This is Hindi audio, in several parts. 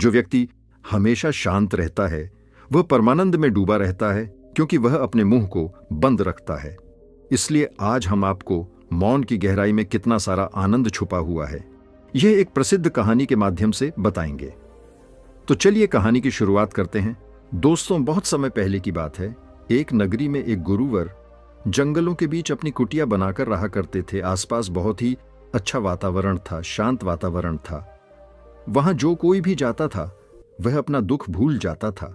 जो व्यक्ति हमेशा शांत रहता है वह परमानंद में डूबा रहता है, क्योंकि वह अपने मुंह को बंद रखता है। इसलिए आज हम आपको मौन की गहराई में कितना सारा आनंद छुपा हुआ है, यह एक प्रसिद्ध कहानी के माध्यम से बताएंगे। तो चलिए कहानी की शुरुआत करते हैं। दोस्तों, बहुत समय पहले की बात है। एक नगरी में एक गुरुवर जंगलों के बीच अपनी कुटिया बनाकर रहा करते थे। आसपास बहुत ही अच्छा वातावरण था, शांत वातावरण था। वहां जो कोई भी जाता था वह अपना दुख भूल जाता था।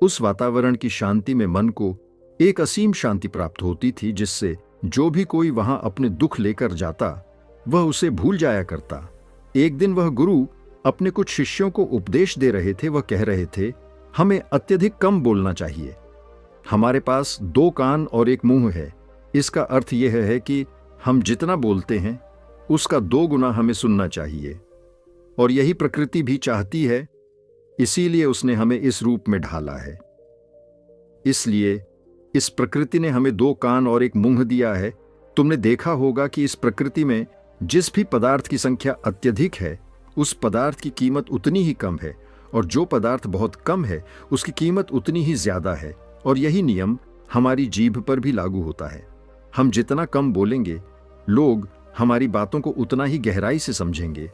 उस वातावरण की शांति में मन को एक असीम शांति प्राप्त होती थी, जिससे जो भी कोई वहां अपने दुख लेकर जाता वह उसे भूल जाया करता। एक दिन वह गुरु अपने कुछ शिष्यों को उपदेश दे रहे थे। वह कह रहे थे, हमें अत्यधिक कम बोलना चाहिए। हमारे पास 2 कान और 1 मुंह है। इसका अर्थ यह है कि हम जितना बोलते हैं उसका 2 गुना हमें सुनना चाहिए, और यही प्रकृति भी चाहती है। इसीलिए उसने हमें इस रूप में ढाला है। इसलिए इस प्रकृति ने हमें 2 कान और 1 मुंह दिया है। तुमने देखा होगा कि इस प्रकृति में जिस भी पदार्थ की संख्या अत्यधिक है उस पदार्थ की कीमत उतनी ही कम है, और जो पदार्थ बहुत कम है उसकी कीमत उतनी ही ज्यादा है। और यही नियम हमारी जीभ पर भी लागू होता है। हम जितना कम बोलेंगे लोग हमारी बातों को उतना ही गहराई से समझेंगे,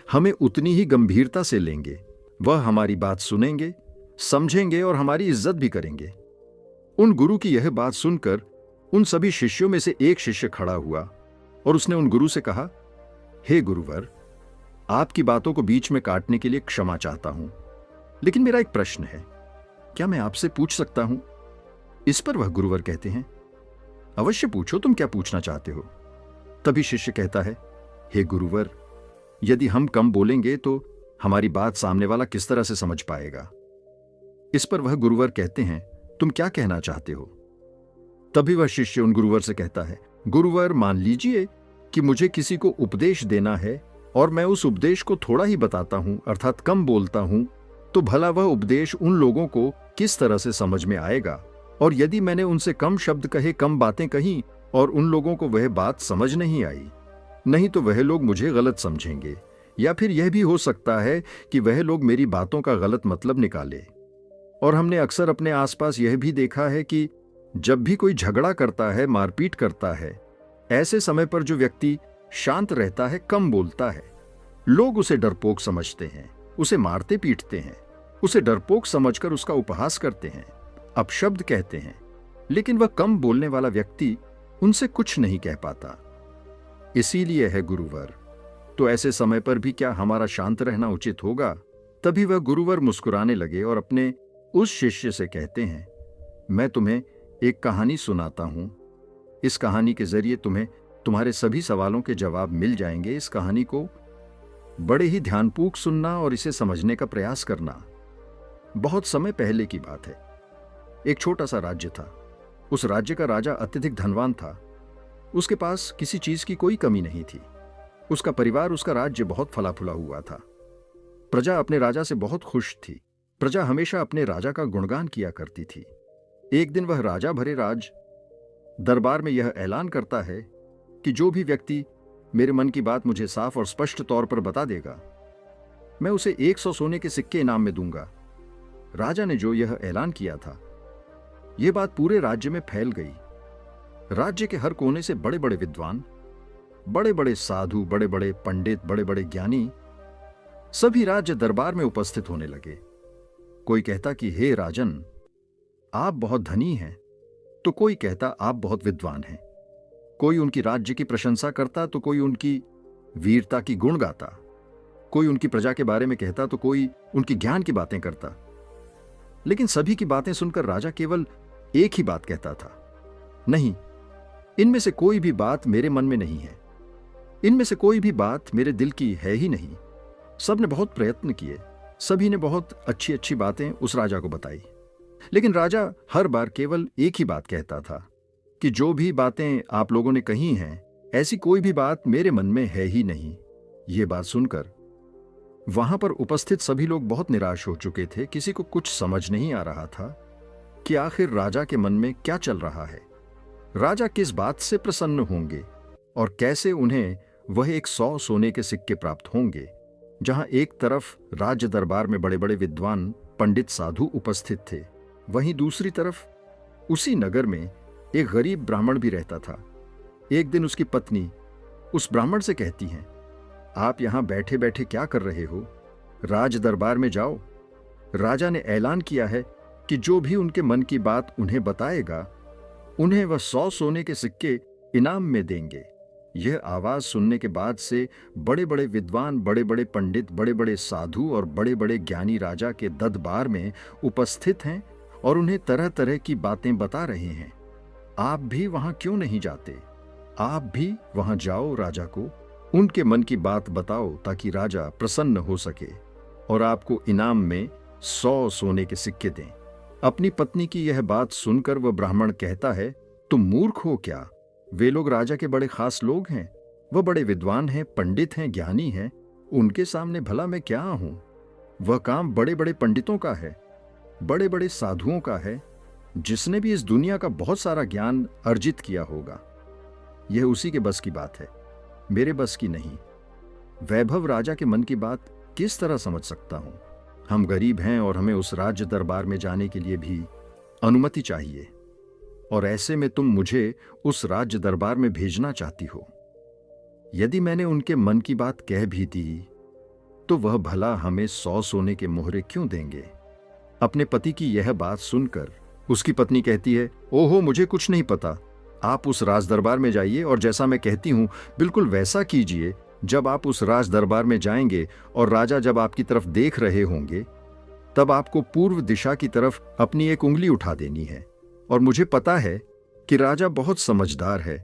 हमें उतनी ही गंभीरता से लेंगे। वह हमारी बात सुनेंगे, समझेंगे और हमारी इज्जत भी करेंगे। उन गुरु की यह बात सुनकर उन सभी शिष्यों में से एक शिष्य खड़ा हुआ और उसने उन गुरु से कहा, हे गुरुवर, आपकी बातों को बीच में काटने के लिए क्षमा चाहता हूं, लेकिन मेरा एक प्रश्न है, क्या मैं आपसे पूछ सकता हूं? इस पर वह गुरुवर कहते हैं, अवश्य पूछो, तुम क्या पूछना चाहते हो? तभी शिष्य कहता है, हे गुरुवर, यदि हम कम बोलेंगे तो हमारी बात सामने वाला किस तरह से समझ पाएगा? इस पर वह गुरुवर कहते हैं, तुम क्या कहना चाहते हो? तभी वह शिष्य उन गुरुवर से कहता है, गुरुवर, मान लीजिए कि मुझे किसी को उपदेश देना है और मैं उस उपदेश को थोड़ा ही बताता हूं, अर्थात कम बोलता हूं, तो भला वह उपदेश उन लोगों को किस तरह से समझ में आएगा? और यदि मैंने उनसे कम शब्द कहे, कम बातें कही और उन लोगों को वह बात समझ नहीं आई, नहीं तो वह लोग मुझे गलत समझेंगे, या फिर यह भी हो सकता है कि वह लोग मेरी बातों का गलत मतलब निकाले। और हमने अक्सर अपने आसपास यह भी देखा है कि जब भी कोई झगड़ा करता है, मारपीट करता है, ऐसे समय पर जो व्यक्ति शांत रहता है, कम बोलता है, लोग उसे डरपोक समझते हैं, उसे मारते पीटते हैं, उसे डरपोक समझकर उसका उपहास करते हैं, अपशब्द कहते हैं। लेकिन वह कम बोलने वाला व्यक्ति उनसे कुछ नहीं कह पाता। इसीलिए है गुरुवर, तो ऐसे समय पर भी क्या हमारा शांत रहना उचित होगा? तभी वह गुरुवर मुस्कुराने लगे और अपने उस शिष्य से कहते हैं, मैं तुम्हें एक कहानी सुनाता हूं। इस कहानी के जरिए तुम्हें तुम्हारे सभी सवालों के जवाब मिल जाएंगे। इस कहानी को बड़े ही ध्यानपूर्वक सुनना और इसे समझने का प्रयास करना। बहुत समय पहले की बात है। एक छोटा सा राज्य था। उस राज्य का राजा अत्यधिक धनवान था। उसके पास किसी चीज की कोई कमी नहीं थी। उसका परिवार, उसका राज्य बहुत फला फूला हुआ था। प्रजा अपने राजा से बहुत खुश थी। प्रजा हमेशा अपने राजा का गुणगान किया करती थी। एक दिन वह राजा भरे राज दरबार में यह ऐलान करता है कि जो भी व्यक्ति मेरे मन की बात मुझे साफ और स्पष्ट तौर पर बता देगा, मैं उसे 100 सोने के सिक्के इनाम में दूंगा। राजा ने जो यह ऐलान किया था, यह बात पूरे राज्य में फैल गई। राज्य के हर कोने से बड़े बड़े विद्वान, बड़े बड़े साधु, बड़े बड़े पंडित, बड़े बड़े ज्ञानी सभी राज्य दरबार में उपस्थित होने लगे। कोई कहता कि हे राजन, आप बहुत धनी हैं, तो कोई कहता आप बहुत विद्वान हैं। कोई उनकी राज्य की प्रशंसा करता तो कोई उनकी वीरता की गुण गाता। कोई उनकी प्रजा के बारे में कहता तो कोई उनकी ज्ञान की बातें करता। लेकिन सभी की बातें सुनकर राजा केवल एक ही बात कहता था, नहीं, इनमें से कोई भी बात मेरे मन में नहीं है। इनमें से कोई भी बात मेरे दिल की है ही नहीं। सबने बहुत प्रयत्न किए, सभी ने बहुत अच्छी अच्छी बातें उस राजा को बताई, लेकिन राजा हर बार केवल एक ही बात कहता था कि जो भी बातें आप लोगों ने कही हैं, ऐसी कोई भी बात मेरे मन में है ही नहीं। ये बात सुनकर वहां पर उपस्थित सभी लोग बहुत निराश हो चुके थे। किसी को कुछ समझ नहीं आ रहा था कि आखिर राजा के मन में क्या चल रहा है। राजा किस बात से प्रसन्न होंगे और कैसे उन्हें वह 100 सोने के सिक्के प्राप्त होंगे। जहां एक तरफ राज्य दरबार में बड़े बड़े विद्वान पंडित साधु उपस्थित थे, वहीं दूसरी तरफ उसी नगर में एक गरीब ब्राह्मण भी रहता था। एक दिन उसकी पत्नी उस ब्राह्मण से कहती हैं, आप यहां बैठे बैठे क्या कर रहे हो? राज दरबार में जाओ। राजा ने ऐलान किया है कि जो भी उनके मन की बात उन्हें बताएगा, उन्हें वह 100 सोने के सिक्के इनाम में देंगे। यह आवाज सुनने के बाद से बड़े बड़े विद्वान, बड़े बड़े पंडित, बड़े बड़े साधु और बड़े बड़े ज्ञानी राजा के दरबार में उपस्थित हैं और उन्हें तरह तरह की बातें बता रहे हैं। आप भी वहां क्यों नहीं जाते? आप भी वहां जाओ, राजा को उनके मन की बात बताओ ताकि राजा प्रसन्न हो सके और आपको इनाम में 100 सोने के सिक्के दें। अपनी पत्नी की यह बात सुनकर वह ब्राह्मण कहता है, तुम मूर्ख हो क्या? वे लोग राजा के बड़े खास लोग हैं, वह बड़े विद्वान हैं, पंडित हैं, ज्ञानी हैं, उनके सामने भला मैं क्या हूं? वह काम बड़े बड़े पंडितों का है, बड़े बड़े साधुओं का है, जिसने भी इस दुनिया का बहुत सारा ज्ञान अर्जित किया होगा। यह उसी के बस की बात है, मेरे बस की नहीं। वैभव राजा के मन की बात किस तरह समझ सकता हूं? हम गरीब हैं और हमें उस राज्य दरबार में जाने के लिए भी अनुमति चाहिए, और ऐसे में तुम मुझे उस राज्य दरबार में भेजना चाहती हो। यदि मैंने उनके मन की बात कह भी दी तो वह भला हमें 100 सोने के मोहरे क्यों देंगे? अपने पति की यह बात सुनकर उसकी पत्नी कहती है, ओहो, मुझे कुछ नहीं पता। आप उस राज दरबार में जाइए और जैसा मैं कहती हूं बिल्कुल वैसा कीजिए। जब आप उस राज दरबार में जाएंगे और राजा जब आपकी तरफ देख रहे होंगे, तब आपको पूर्व दिशा की तरफ अपनी एक उंगली उठा देनी है। और मुझे पता है कि राजा बहुत समझदार है,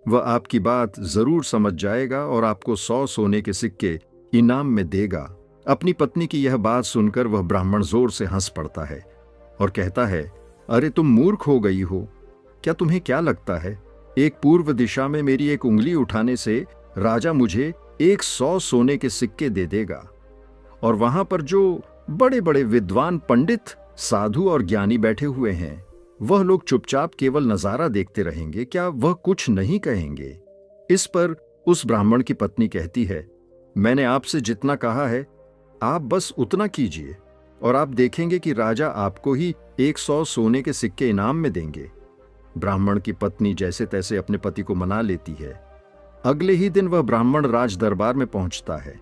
वह आपकी बात जरूर समझ जाएगा और आपको 100 सोने के सिक्के इनाम में देगा। अपनी पत्नी की यह बात सुनकर वह ब्राह्मण जोर से हंस पड़ता है और कहता है, अरे तुम मूर्ख हो गई हो। क्या तुम्हें क्या लगता है, एक पूर्व दिशा में मेरी एक उंगली उठाने से राजा मुझे 100 सोने के सिक्के दे देगा, और वहां पर जो बड़े बड़े विद्वान पंडित, साधु और ज्ञानी बैठे हुए हैं, वह लोग चुपचाप केवल नजारा देखते रहेंगे? क्या वह कुछ नहीं कहेंगे? इस पर उस ब्राह्मण की पत्नी कहती है, मैंने आपसे जितना कहा है आप बस उतना कीजिए और आप देखेंगे कि राजा आपको ही 100 सोने के सिक्के इनाम में देंगे। ब्राह्मण की पत्नी जैसे तैसे अपने पति को मना लेती है। अगले ही दिन वह ब्राह्मण राज दरबार में पहुंचता है।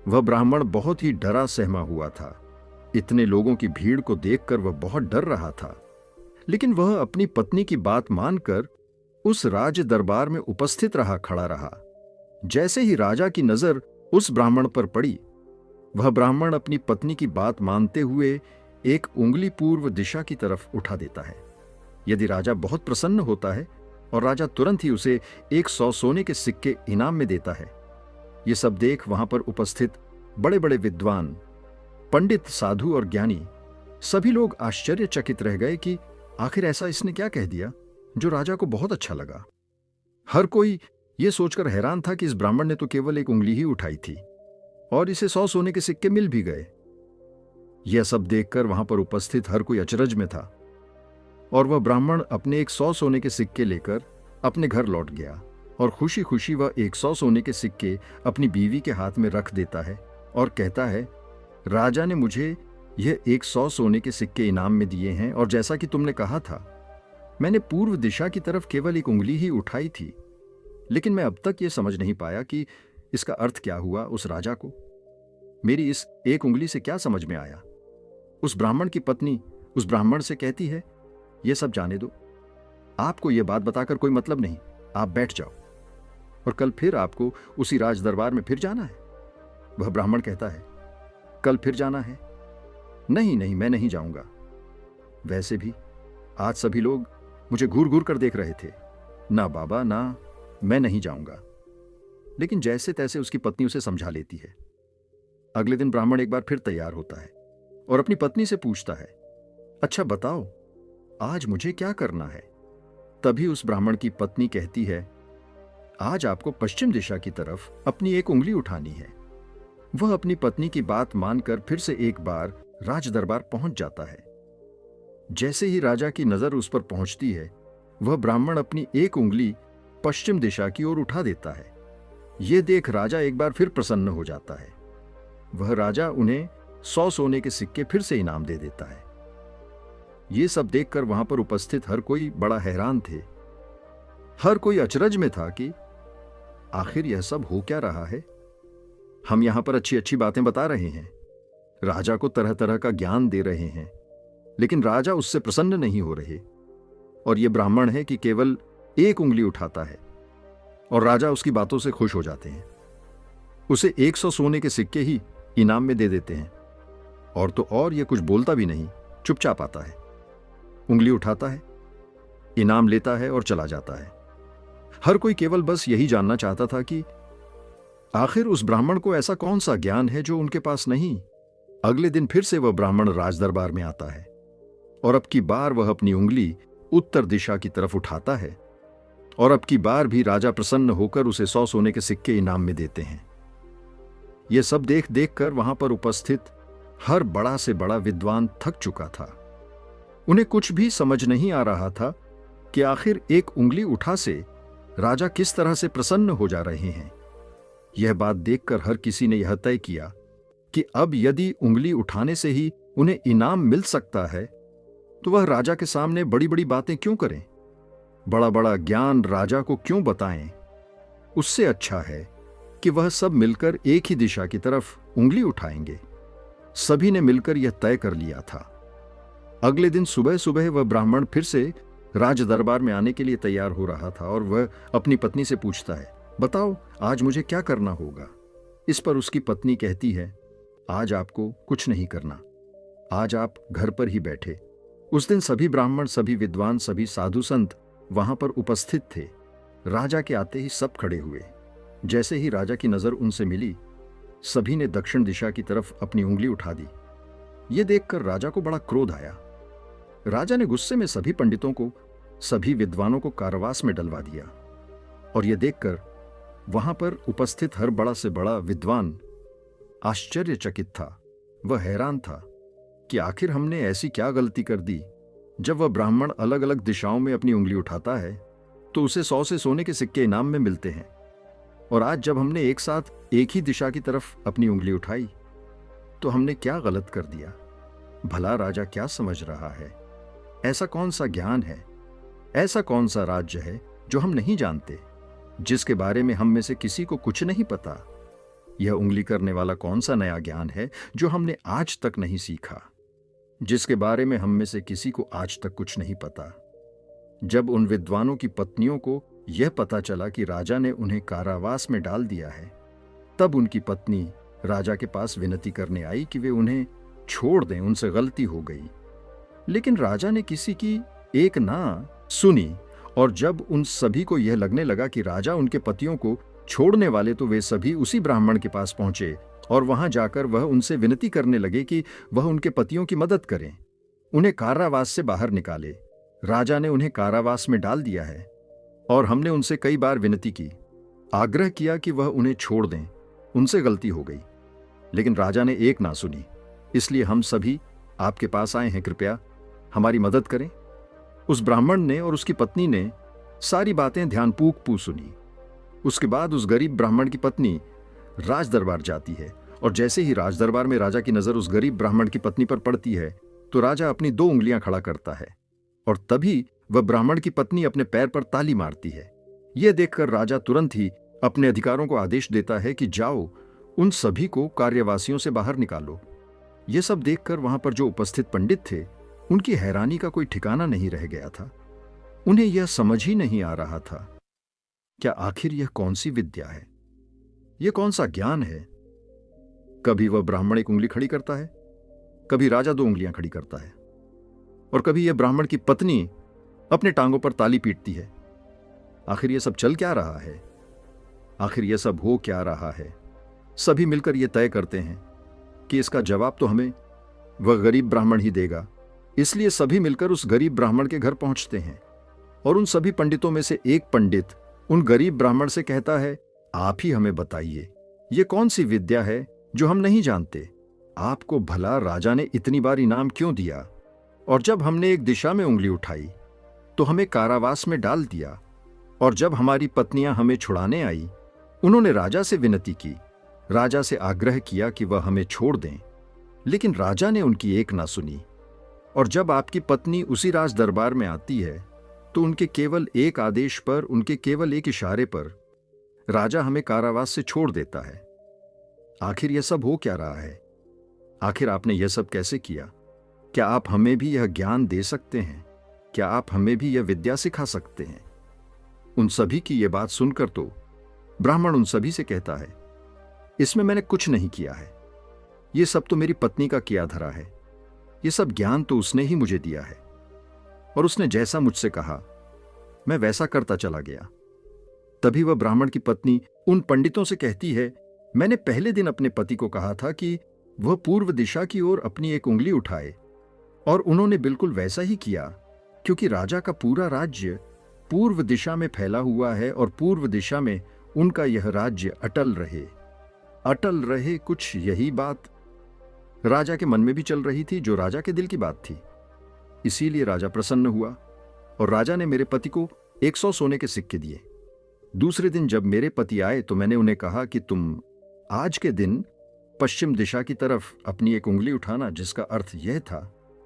वह ब्राह्मण बहुत ही डरा सहमा हुआ था। इतने लोगों की भीड़ को देखकर वह बहुत डर रहा था, लेकिन वह अपनी पत्नी की बात मानकर उस राज दरबार में उपस्थित खड़ा रहा। जैसे ही राजा की नजर उस ब्राह्मण पर पड़ी, वह ब्राह्मण अपनी पत्नी की बात मानते हुए एक उंगली पूर्व दिशा की तरफ उठा देता है। यदि राजा बहुत प्रसन्न होता है और राजा तुरंत ही उसे 100 सोने के सिक्के इनाम में देता है। ये सब देख वहां पर उपस्थित बड़े बड़े विद्वान, पंडित, साधु और ज्ञानी सभी लोग आश्चर्यचकित रह गए कि आखिर ऐसा इसने क्या कह दिया जो राजा को बहुत अच्छा लगा। हर कोई यह सोचकर हैरान था कि इस ब्राह्मण ने तो केवल एक उंगली ही उठाई थी और इसे 100 सोने के सिक्के मिल भी गए। यह सब देखकर वहां पर उपस्थित हर कोई अचरज में था और वह ब्राह्मण अपने 100 सोने के सिक्के लेकर अपने घर लौट गया और खुशी खुशी वह 100 सोने के सिक्के अपनी बीवी के हाथ में रख देता है और कहता है, राजा ने मुझे यह 100 सोने के सिक्के इनाम में दिए हैं, और जैसा कि तुमने कहा था, मैंने पूर्व दिशा की तरफ केवल एक उंगली ही उठाई थी, लेकिन मैं अब तक यह समझ नहीं पाया कि इसका अर्थ क्या हुआ। उस राजा को मेरी इस एक उंगली से क्या समझ में आया। उस ब्राह्मण की पत्नी उस ब्राह्मण से कहती है, यह सब जाने दो, आपको यह बात बताकर कोई मतलब नहीं, आप बैठ जाओ और कल फिर आपको उसी राज दरबार में फिर जाना है। वह ब्राह्मण कहता है, कल फिर जाना है? नहीं नहीं, मैं नहीं जाऊंगा। वैसे भी आज सभी लोग मुझे घूर घूर कर देख रहे थे। ना बाबा, ना, मैं नहीं जाऊंगा। लेकिन जैसे तैसे उसकी पत्नी उसे समझा लेती है। अगले दिन ब्राह्मण एक बार फिर तैयार होता है और अपनी पत्नी से पूछता है, अच्छा बताओ, आज मुझे क्या करना है? तभी उस ब्राह्मण की पत्नी कहती है, आज आपको पश्चिम दिशा की तरफ अपनी एक उंगली उठानी है। वह अपनी पत्नी की बात मानकर फिर से एक बार राज दरबार पहुंच जाता है। जैसे ही राजा की नजर उस पर पहुंचती है, वह ब्राह्मण अपनी एक उंगली पश्चिम दिशा की ओर उठा देता है। यह देख राजा एक बार फिर प्रसन्न हो जाता है। वह राजा उन्हें 100 सोने के सिक्के फिर से इनाम दे देता है। ये सब देखकर वहां पर उपस्थित हर कोई बड़ा हैरान थे। हर कोई अचरज में था कि आखिर यह सब हो क्या रहा है। हम यहां पर अच्छी अच्छी बातें बता रहे हैं, राजा को तरह तरह का ज्ञान दे रहे हैं, लेकिन राजा उससे प्रसन्न नहीं हो रहे। और यह ब्राह्मण है कि केवल एक उंगली उठाता है और राजा उसकी बातों से खुश हो जाते हैं। उसे 100 सोने के सिक्के ही इनाम में दे देते हैं। और तो और यह कुछ बोलता भी नहीं, चुपचाप आता है, उंगली उठाता है, इनाम लेता है और चला जाता है। हर कोई केवल बस यही जानना चाहता था कि आखिर उस ब्राह्मण को ऐसा कौन सा ज्ञान है जो उनके पास नहीं। अगले दिन फिर से वह ब्राह्मण राजदरबार में आता है और अब की बार वह अपनी उंगली उत्तर दिशा की तरफ उठाता है और अब की बार भी राजा प्रसन्न होकर उसे 100 सोने के सिक्के इनाम में देते हैं। यह सब देख देख कर वहां पर उपस्थित हर बड़ा से बड़ा विद्वान थक चुका था। उन्हें कुछ भी समझ नहीं आ रहा था कि आखिर एक उंगली उठा से राजा किस तरह से प्रसन्न हो जा रहे हैं। यह बात देखकर हर किसी ने यह तय किया कि अब यदि उंगली उठाने से ही उन्हें इनाम मिल सकता है तो वह राजा के सामने बड़ी बड़ी बातें क्यों करें, बड़ा बड़ा ज्ञान राजा को क्यों बताएं। उससे अच्छा है कि वह सब मिलकर एक ही दिशा की तरफ उंगली उठाएंगे। सभी ने मिलकर यह तय कर लिया था। अगले दिन सुबह सुबह वह ब्राह्मण फिर से राज दरबार में आने के लिए तैयार हो रहा था और वह अपनी पत्नी से पूछता है, बताओ आज मुझे क्या करना होगा। इस पर उसकी पत्नी कहती है, आज आपको कुछ नहीं करना, आज आप घर पर ही बैठे। उस दिन सभी ब्राह्मण, सभी विद्वान, सभी साधु संत वहां पर उपस्थित थे। राजा के आते ही सब खड़े हुए। जैसे ही राजा की नजर उनसे मिली, सभी ने दक्षिण दिशा की तरफ अपनी उंगली उठा दी। यह देखकर राजा को बड़ा क्रोध आया। राजा ने गुस्से में सभी पंडितों को, सभी विद्वानों को कारावास में डलवा दिया। और यह देखकर वहां पर उपस्थित हर बड़ा से बड़ा विद्वान आश्चर्यचकित था। वह हैरान था कि आखिर हमने ऐसी क्या गलती कर दी। जब वह ब्राह्मण अलग अलग दिशाओं में अपनी उंगली उठाता है तो उसे 100 से सोने के सिक्के इनाम में मिलते हैं, और आज जब हमने एक साथ एक ही दिशा की तरफ अपनी उंगली उठाई तो हमने क्या गलत कर दिया। भला राजा क्या समझ रहा है? ऐसा कौन सा ज्ञान है, ऐसा कौन सा राज्य है जो हम नहीं जानते, जिसके बारे में हम में से किसी को कुछ नहीं पता। यह उंगली करने वाला कौन सा नया ज्ञान है जो हमने आज तक नहीं सीखा, जिसके बारे में हम में से किसी को आज तक कुछ नहीं पता। जब उन विद्वानों की पत्नियों को यह पता चला कि राजा ने उन्हें कारावास में डाल दिया है, तब उनकी पत्नी राजा के पास विनती करने आई कि वे उन्हें छोड़ दें, उनसे गलती हो गई। लेकिन राजा ने किसी की एक ना सुनी, और जब उन सभी को यह लगने लगा कि राजा उनके पतियों को छोड़ने वाले, तो वे सभी उसी ब्राह्मण के पास पहुंचे और वहां जाकर वह उनसे विनती करने लगे कि वह उनके पतियों की मदद करें, उन्हें कारावास से बाहर निकाले। राजा ने उन्हें कारावास में डाल दिया है और हमने उनसे कई बार विनती की, आग्रह किया कि वह उन्हें छोड़ दें, उनसे गलती हो गई, लेकिन राजा ने एक ना सुनी। इसलिए हम सभी आपके पास आए हैं, कृपया हमारी मदद करें। उस ब्राह्मण ने और उसकी पत्नी ने सारी बातें ध्यानपूर्वक सुनी। उसके बाद उस गरीब ब्राह्मण की पत्नी राज दरबार जाती है, और जैसे ही राज दरबार में राजा की नजर उस गरीब ब्राह्मण की पत्नी पर पड़ती है तो राजा अपनी 2 उंगलियां खड़ा करता है, और तभी वह ब्राह्मण की पत्नी अपने पैर पर ताली मारती है। यह देखकर राजा तुरंत ही अपने अधिकारों को आदेश देता है कि जाओ, उन सभी को कार्यवासियों से बाहर निकालो। यह सब देखकर वहां पर जो उपस्थित पंडित थे, उनकी हैरानी का कोई ठिकाना नहीं रह गया था। उन्हें यह समझ ही नहीं आ रहा था, क्या आखिर यह कौन सी विद्या है, यह कौन सा ज्ञान है। कभी वह ब्राह्मण 1 उंगली खड़ी करता है, कभी राजा 2 उंगलियां खड़ी करता है, और कभी यह ब्राह्मण की पत्नी अपने टांगों पर ताली पीटती है। आखिर यह सब चल क्या रहा है, आखिर यह सब हो क्या रहा है। सभी मिलकर यह तय करते हैं कि इसका जवाब तो हमें वह गरीब ब्राह्मण ही देगा। इसलिए सभी मिलकर उस गरीब ब्राह्मण के घर पहुंचते हैं, और उन सभी पंडितों में से एक पंडित उन गरीब ब्राह्मण से कहता है, आप ही हमें बताइए, यह कौन सी विद्या है जो हम नहीं जानते। आपको भला राजा ने इतनी बार इनाम क्यों दिया, और जब हमने एक दिशा में उंगली उठाई तो हमें कारावास में डाल दिया, और जब हमारी पत्नियां हमें छुड़ाने आई, उन्होंने राजा से विनती की, राजा से आग्रह किया कि वह हमें छोड़ दें, लेकिन राजा ने उनकी एक ना सुनी। और जब आपकी पत्नी उसी राज दरबार में आती है तो उनके केवल एक आदेश पर, उनके केवल एक इशारे पर राजा हमें कारावास से छोड़ देता है। आखिर यह सब हो क्या रहा है? आखिर आपने यह सब कैसे किया? क्या आप हमें भी यह ज्ञान दे सकते हैं? क्या आप हमें भी यह विद्या सिखा सकते हैं? उन सभी की यह बात सुनकर तो ब्राह्मण उन सभी से कहता है, इसमें मैंने कुछ नहीं किया है, यह सब तो मेरी पत्नी का किया धरा है, यह सब ज्ञान तो उसने ही मुझे दिया है, और उसने जैसा मुझसे कहा मैं वैसा करता चला गया। तभी वह ब्राह्मण की पत्नी उन पंडितों से कहती है, मैंने पहले दिन अपने पति को कहा था कि वह पूर्व दिशा की ओर अपनी एक उंगली उठाए, और उन्होंने बिल्कुल वैसा ही किया, क्योंकि राजा का पूरा राज्य पूर्व दिशा में फैला हुआ है और पूर्व दिशा में उनका यह राज्य अटल रहे। अटल रहे, कुछ यही बात राजा के मन में भी चल रही थी, जो राजा के दिल की बात थी। इसीलिए राजा प्रसन्न हुआ और राजा ने मेरे पति को 100 सोने के सिक्के दिए। दूसरे दिन जब मेरे पति आए तो मैंने उन्हें कहा कि तुम आज के दिन पश्चिम दिशा की तरफ अपनी एक उंगली उठाना, जिसका अर्थ यह था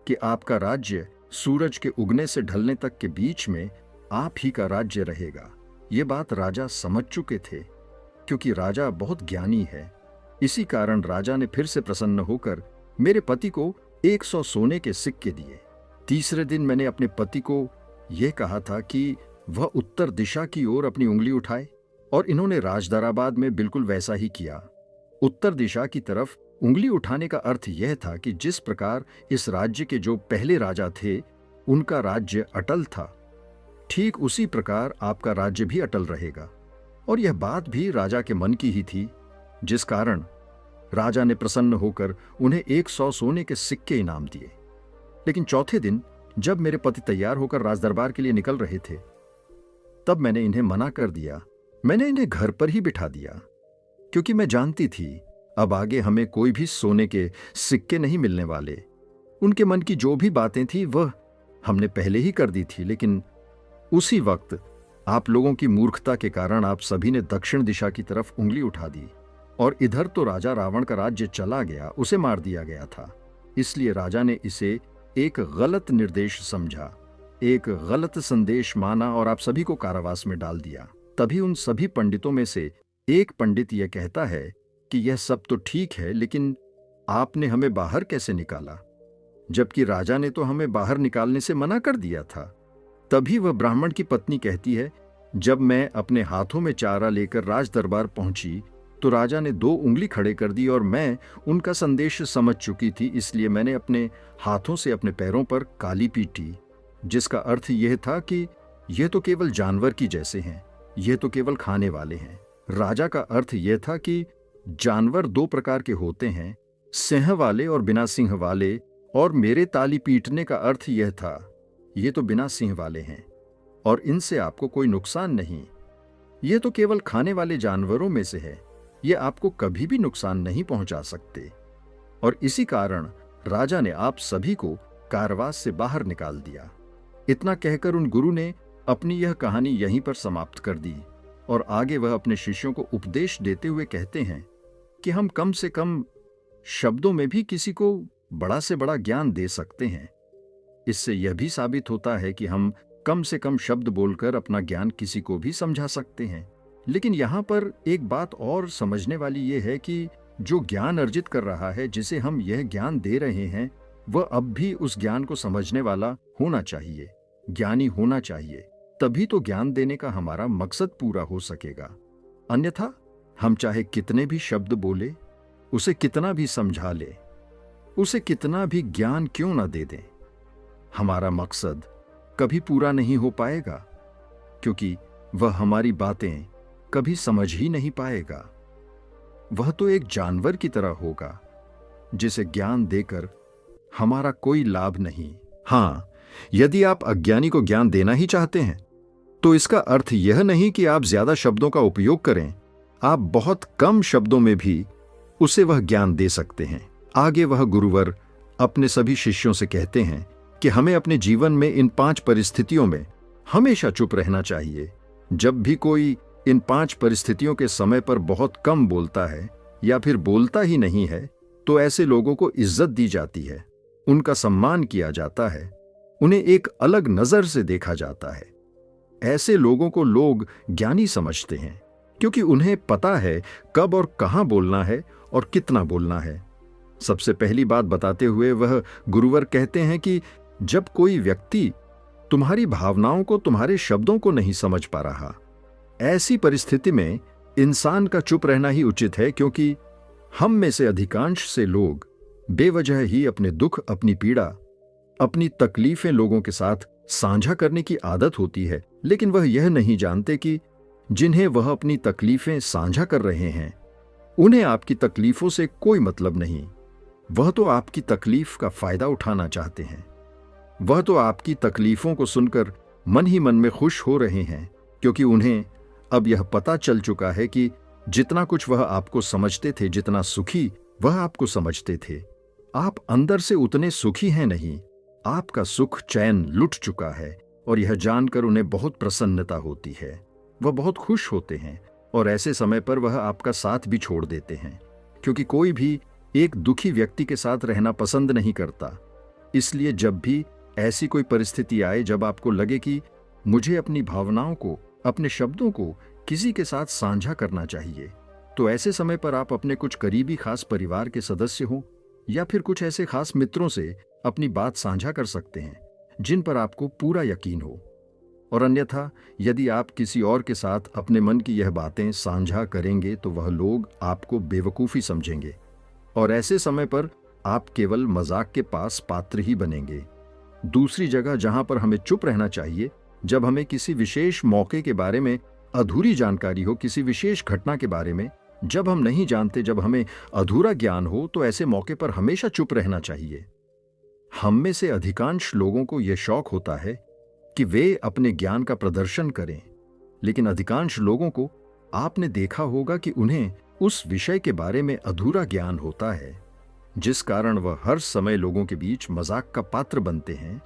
कि आपका राज्य सूरज के उगने से ढलने तक के बीच में आप ही का राज्य रहेगा। ये बात राजा समझ चुके थे, क्योंकि राजा बहुत ज्ञानी है। इसी कारण राजा ने फिर से प्रसन्न होकर मेरे पति को 100 सोने के सिक्के दिए। तीसरे दिन मैंने अपने पति को यह कहा था कि वह उत्तर दिशा की ओर अपनी उंगली उठाए, और इन्होंने राजदराबाद में बिल्कुल वैसा ही किया। उत्तर दिशा की तरफ उंगली उठाने का अर्थ यह था कि जिस प्रकार इस राज्य के जो पहले राजा थे उनका राज्य अटल था, ठीक उसी प्रकार आपका राज्य भी अटल रहेगा। और यह बात भी राजा के मन की ही थी, जिस कारण राजा ने प्रसन्न होकर उन्हें 100 सोने के सिक्के इनाम दिए। लेकिन चौथे दिन जब मेरे पति तैयार होकर राजदरबार के लिए निकल रहे थे, तब मैंने इन्हें मना कर दिया। मैंने इन्हें घर पर ही बिठा दिया, क्योंकि मैं जानती थी अब आगे हमें कोई भी सोने के सिक्के नहीं मिलने वाले। उनके मन की जो भी बातें थी वह हमने पहले ही कर दी थी। लेकिन उसी वक्त आप लोगों की मूर्खता के कारण आप सभी ने दक्षिण दिशा की तरफ उंगली उठा दी, और इधर तो राजा रावण का राज्य चला गया, उसे मार दिया गया था। इसलिए राजा ने इसे एक गलत निर्देश समझा, एक गलत संदेश माना, और आप सभी को कारावास में डाल दिया। तभी उन सभी पंडितों में से एक पंडित यह कहता है कि यह सब तो ठीक है, लेकिन आपने हमें बाहर कैसे निकाला, जबकि राजा ने तो हमें बाहर निकालने से मना कर दिया था। तभी वह ब्राह्मण की पत्नी कहती है, जब मैं अपने हाथों में चारा लेकर राज दरबार पहुंची तो राजा ने 2 उंगली खड़े कर दी, और मैं उनका संदेश समझ चुकी थी, इसलिए मैंने अपने हाथों से अपने पैरों पर काली पीटी, जिसका अर्थ यह था कि यह तो केवल जानवर की जैसे हैं, यह तो केवल खाने वाले हैं। राजा का अर्थ यह था कि जानवर 2 प्रकार के होते हैं, सिंह वाले और बिना सिंह वाले, और मेरे ताली पीटने का अर्थ यह था, ये तो बिना सिंह वाले हैं और इनसे आपको कोई नुकसान नहीं, ये तो केवल खाने वाले जानवरों में से है, ये आपको कभी भी नुकसान नहीं पहुंचा सकते। और इसी कारण राजा ने आप सभी को कारावास से बाहर निकाल दिया। इतना कहकर उन गुरु ने अपनी यह कहानी यहीं पर समाप्त कर दी, और आगे वह अपने शिष्यों को उपदेश देते हुए कहते हैं कि हम कम से कम शब्दों में भी किसी को बड़ा से बड़ा ज्ञान दे सकते हैं। इससे यह भी साबित होता है कि हम कम से कम शब्द बोलकर अपना ज्ञान किसी को भी समझा सकते हैं। लेकिन यहाँ पर एक बात और समझने वाली यह है कि जो ज्ञान अर्जित कर रहा है, जिसे हम यह ज्ञान दे रहे हैं, वह अब भी उस ज्ञान को समझने वाला होना चाहिए, ज्ञानी होना चाहिए। तभी तो ज्ञान देने का हमारा मकसद पूरा हो सकेगा। अन्यथा हम चाहे कितने भी शब्द बोले, उसे कितना भी समझा ले, उसे कितना भी ज्ञान क्यों न दे दें, हमारा मकसद कभी पूरा नहीं हो पाएगा, क्योंकि वह हमारी बातें कभी समझ ही नहीं पाएगा। वह तो एक जानवर की तरह होगा जिसे ज्ञान देकर हमारा कोई लाभ नहीं। हाँ, यदि आप अज्ञानी को ज्ञान देना ही चाहते हैं तो इसका अर्थ यह नहीं कि आप ज्यादा शब्दों का उपयोग करें, आप बहुत कम शब्दों में भी उसे वह ज्ञान दे सकते हैं। आगे वह गुरुवर अपने सभी शिष्यों से कहते हैं कि हमें अपने जीवन में इन 5 परिस्थितियों में हमेशा चुप रहना चाहिए। जब भी कोई इन 5 परिस्थितियों के समय पर बहुत कम बोलता है या फिर बोलता ही नहीं है, तो ऐसे लोगों को इज्जत दी जाती है, उनका सम्मान किया जाता है, उन्हें एक अलग नजर से देखा जाता है। ऐसे लोगों को लोग ज्ञानी समझते हैं, क्योंकि उन्हें पता है कब और कहां बोलना है और कितना बोलना है। सबसे पहली बात बताते हुए वह गुरुवर कहते हैं कि जब कोई व्यक्ति तुम्हारी भावनाओं को, तुम्हारे शब्दों को नहीं समझ पा रहा, ऐसी परिस्थिति में इंसान का चुप रहना ही उचित है, क्योंकि हम में से अधिकांश से लोग बेवजह ही अपने दुख, अपनी पीड़ा, अपनी तकलीफें लोगों के साथ साझा करने की आदत होती है, लेकिन वह यह नहीं जानते कि जिन्हें वह अपनी तकलीफें साझा कर रहे हैं, उन्हें आपकी तकलीफों से कोई मतलब नहीं। वह तो आपकी तकलीफ का फायदा उठाना चाहते हैं। वह तो आपकी तकलीफों को सुनकर मन ही मन में खुश हो रहे हैं, क्योंकि उन्हें अब यह पता चल चुका है कि जितना कुछ वह आपको समझते थे, जितना सुखी वह आपको समझते थे, आप अंदर से उतने सुखी हैं नहीं। आपका सुख, चैन लुट चुका है, और यह जानकर उन्हें बहुत प्रसन्नता होती है। वह बहुत खुश होते हैं, और ऐसे समय पर वह आपका साथ भी छोड़ देते हैं, क्योंकि कोई भी एक दुखी व्यक्ति के साथ रहना पसंद नहीं करता। इसलिए जब भी ऐसी कोई परिस्थिति आए जब आपको लगे कि मुझे अपनी भावनाओं को, अपने शब्दों को किसी के साथ साझा करना चाहिए, तो ऐसे समय पर आप अपने कुछ करीबी खास परिवार के सदस्य हों या फिर कुछ ऐसे खास मित्रों से अपनी बात साझा कर सकते हैं जिन पर आपको पूरा यकीन हो। और अन्यथा यदि आप किसी और के साथ अपने मन की यह बातें साझा करेंगे तो वह लोग आपको बेवकूफ़ी समझेंगे, और ऐसे समय पर आप केवल मजाक के पास पात्र ही बनेंगे। दूसरी जगह जहां पर हमें चुप रहना चाहिए, जब हमें किसी विशेष मौके के बारे में अधूरी जानकारी हो, किसी विशेष घटना के बारे में जब हम नहीं जानते, जब हमें अधूरा ज्ञान हो, तो ऐसे मौके पर हमेशा चुप रहना चाहिए। हम में से अधिकांश लोगों को यह शौक होता है कि वे अपने ज्ञान का प्रदर्शन करें, लेकिन अधिकांश लोगों को आपने देखा होगा कि उन्हें उस विषय के बारे में अधूरा ज्ञान होता है, जिस कारण वह हर समय लोगों के बीच मजाक का पात्र बनते हैं।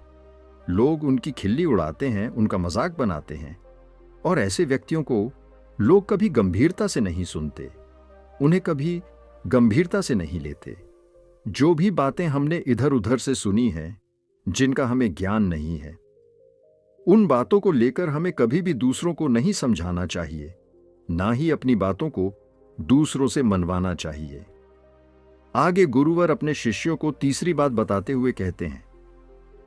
लोग उनकी खिल्ली उड़ाते हैं, उनका मजाक बनाते हैं, और ऐसे व्यक्तियों को लोग कभी गंभीरता से नहीं सुनते, उन्हें कभी गंभीरता से नहीं लेते। जो भी बातें हमने इधर उधर से सुनी हैं, जिनका हमें ज्ञान नहीं है, उन बातों को लेकर हमें कभी भी दूसरों को नहीं समझाना चाहिए, ना ही अपनी बातों को दूसरों से मनवाना चाहिए। आगे गुरुवर अपने शिष्यों को तीसरी बात बताते हुए कहते हैं,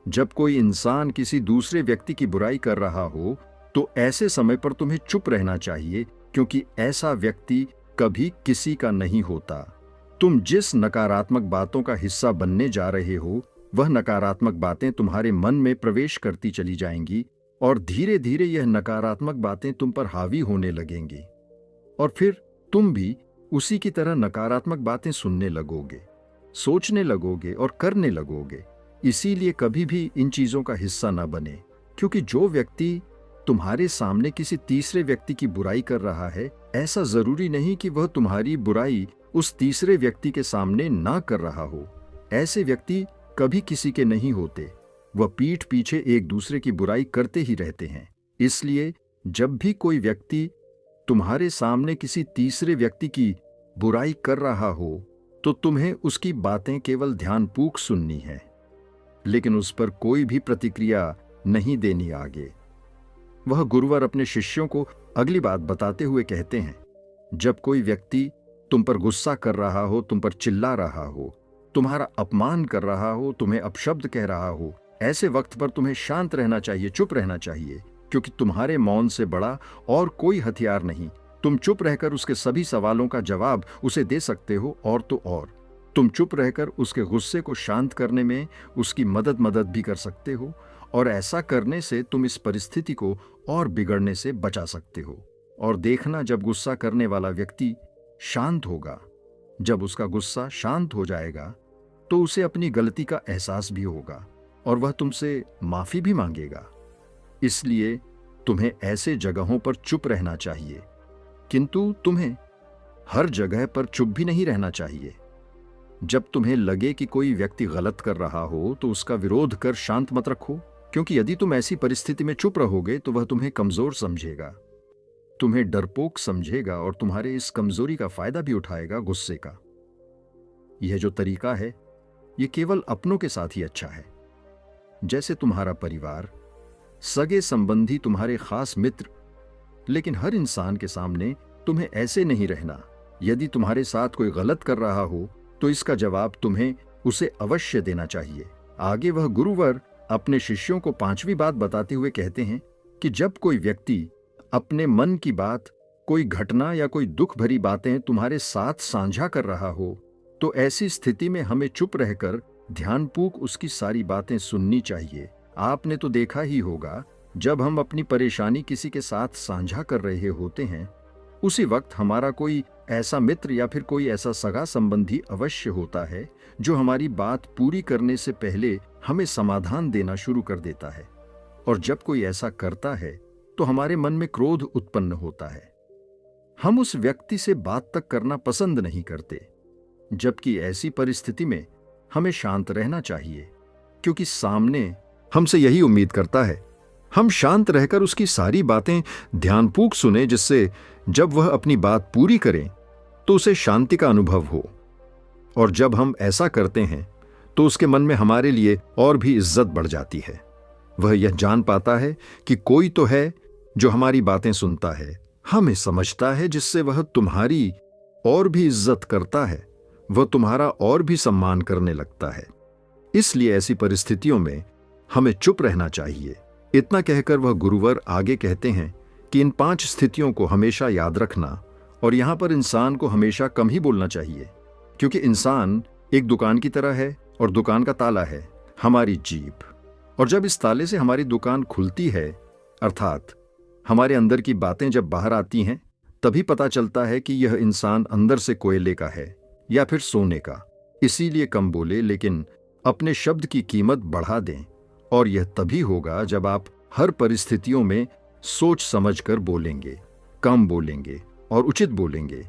जब कोई इंसान किसी दूसरे व्यक्ति की बुराई कर रहा हो तो ऐसे समय पर तुम्हें चुप रहना चाहिए, क्योंकि ऐसा व्यक्ति कभी किसी का नहीं होता। तुम जिस नकारात्मक बातों का हिस्सा बनने जा रहे हो, वह नकारात्मक बातें तुम्हारे मन में प्रवेश करती चली जाएंगी, और धीरे धीरे यह नकारात्मक बातें तुम पर हावी होने लगेंगी, और फिर तुम भी उसी की तरह नकारात्मक बातें सुनने लगोगे, सोचने लगोगे और करने लगोगे। इसीलिए कभी भी इन चीजों का हिस्सा न बने, क्योंकि जो व्यक्ति तुम्हारे सामने किसी तीसरे व्यक्ति की बुराई कर रहा है, ऐसा जरूरी नहीं कि वह तुम्हारी बुराई उस तीसरे व्यक्ति के सामने ना कर रहा हो। ऐसे व्यक्ति कभी किसी के नहीं होते, वह पीठ पीछे एक दूसरे की बुराई करते ही रहते हैं। इसलिए जब भी कोई व्यक्ति तुम्हारे सामने किसी तीसरे व्यक्ति की बुराई कर रहा हो, तो तुम्हें उसकी बातें केवल ध्यानपूर्वक सुननी है, लेकिन उस पर कोई भी प्रतिक्रिया नहीं देनी आगे। वह गुरुवर अपने शिष्यों को अगली बात बताते हुए कहते हैं, जब कोई व्यक्ति तुम पर गुस्सा कर रहा हो, तुम पर चिल्ला रहा हो, तुम्हारा अपमान कर रहा हो, तुम्हें अपशब्द कह रहा हो, ऐसे वक्त पर तुम्हें शांत रहना चाहिए, चुप रहना चाहिए, क्योंकि तुम्हारे मौन से बड़ा और कोई हथियार नहीं। तुम चुप रहकर उसके सभी सवालों का जवाब उसे दे सकते हो, और तो और तुम चुप रहकर उसके गुस्से को शांत करने में उसकी मदद भी कर सकते हो, और ऐसा करने से तुम इस परिस्थिति को और बिगड़ने से बचा सकते हो। और देखना, जब गुस्सा करने वाला व्यक्ति शांत होगा, जब उसका गुस्सा शांत हो जाएगा, तो उसे अपनी गलती का एहसास भी होगा और वह तुमसे माफी भी मांगेगा। इसलिए तुम्हें ऐसे जगहों पर चुप रहना चाहिए, किंतु तुम्हें हर जगह पर चुप भी नहीं रहना चाहिए। जब तुम्हें लगे कि कोई व्यक्ति गलत कर रहा हो, तो उसका विरोध कर शांत मत रखो, क्योंकि यदि तुम ऐसी परिस्थिति में चुप रहोगे तो वह तुम्हें कमजोर समझेगा। तुम्हें डरपोक समझेगा और तुम्हारे इस कमजोरी का फायदा भी उठाएगा, गुस्से का। यह जो तरीका है, यह केवल अपनों के साथ ही अच्छा है, जैसे तुम्हारा परिवार, सगे संबंधी, तुम्हारे खास मित्र। लेकिन हर इंसान के सामने तुम्हें ऐसे नहीं रहना। यदि तुम्हारे साथ कोई गलत कर रहा हो तो इसका जवाब तुम्हें उसे अवश्य देना चाहिए। आगे वह गुरुवर अपने शिष्यों को 5वीं बात बताते हुए कहते हैं कि जब कोई व्यक्ति अपने मन की बात, कोई घटना या कोई दुख भरी बातें तुम्हारे साथ साझा कर रहा हो, तो ऐसी स्थिति में हमें चुप रहकर ध्यानपूर्वक उसकी सारी बातें सुननी चाहिए। आपने तो देखा ही होगा, जब हम अपनी परेशानी किसी के साथ साझा कर रहे होते हैं, उसी वक्त हमारा कोई ऐसा मित्र या फिर कोई ऐसा सगा संबंधी अवश्य होता है जो हमारी बात पूरी करने से पहले हमें समाधान देना शुरू कर देता है। और जब कोई ऐसा करता है तो हमारे मन में क्रोध उत्पन्न होता है। हम उस व्यक्ति से बात तक करना पसंद नहीं करते, जबकि ऐसी परिस्थिति में हमें शांत रहना चाहिए, क्योंकि सामने हमसे यही उम्मीद करता है। हम शांत रहकर उसकी सारी बातें ध्यानपूर्वक सुने, जिससे जब वह अपनी बात पूरी करे तो उसे शांति का अनुभव हो। और जब हम ऐसा करते हैं तो उसके मन में हमारे लिए और भी इज्जत बढ़ जाती है। वह यह जान पाता है कि कोई तो है जो हमारी बातें सुनता है, हमें समझता है, जिससे वह तुम्हारी और भी इज्जत करता है, वह तुम्हारा और भी सम्मान करने लगता है। इसलिए ऐसी परिस्थितियों में हमें चुप रहना चाहिए। इतना कहकर वह गुरुवर आगे कहते हैं कि इन 5 स्थितियों को हमेशा याद रखना। और यहां पर इंसान को हमेशा कम ही बोलना चाहिए, क्योंकि इंसान एक दुकान की तरह है और दुकान का ताला है हमारी जीभ। और जब इस ताले से हमारी दुकान खुलती है, अर्थात हमारे अंदर की बातें जब बाहर आती हैं, तभी पता चलता है कि यह इंसान अंदर से कोयले का है या फिर सोने का। इसीलिए कम बोले, लेकिन अपने शब्द की कीमत बढ़ा दें। और यह तभी होगा जब आप हर परिस्थितियों में सोच समझकर बोलेंगे, कम बोलेंगे और उचित बोलेंगे।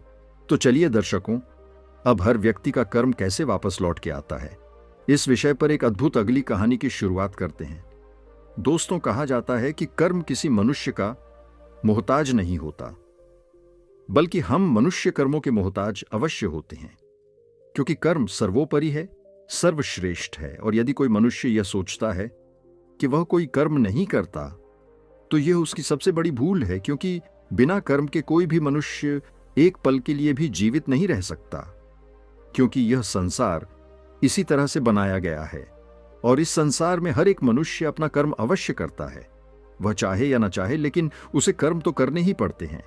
तो चलिए दर्शकों, अब हर व्यक्ति का कर्म कैसे वापस लौट के आता है, इस विषय पर एक अद्भुत अगली कहानी की शुरुआत करते हैं। दोस्तों, कहा जाता है कि कर्म किसी मनुष्य का मोहताज नहीं होता, बल्कि हम मनुष्य कर्मों के मोहताज अवश्य होते हैं, क्योंकि कर्म सर्वोपरि है, सर्वश्रेष्ठ है। और यदि कोई मनुष्य यह सोचता है कि वह कोई कर्म नहीं करता, तो यह उसकी सबसे बड़ी भूल है, क्योंकि बिना कर्म के कोई भी मनुष्य एक पल के लिए भी जीवित नहीं रह सकता, क्योंकि यह संसार इसी तरह से बनाया गया है। और इस संसार में हर एक मनुष्य अपना कर्म अवश्य करता है, वह चाहे या ना चाहे, लेकिन उसे कर्म तो करने ही पड़ते हैं।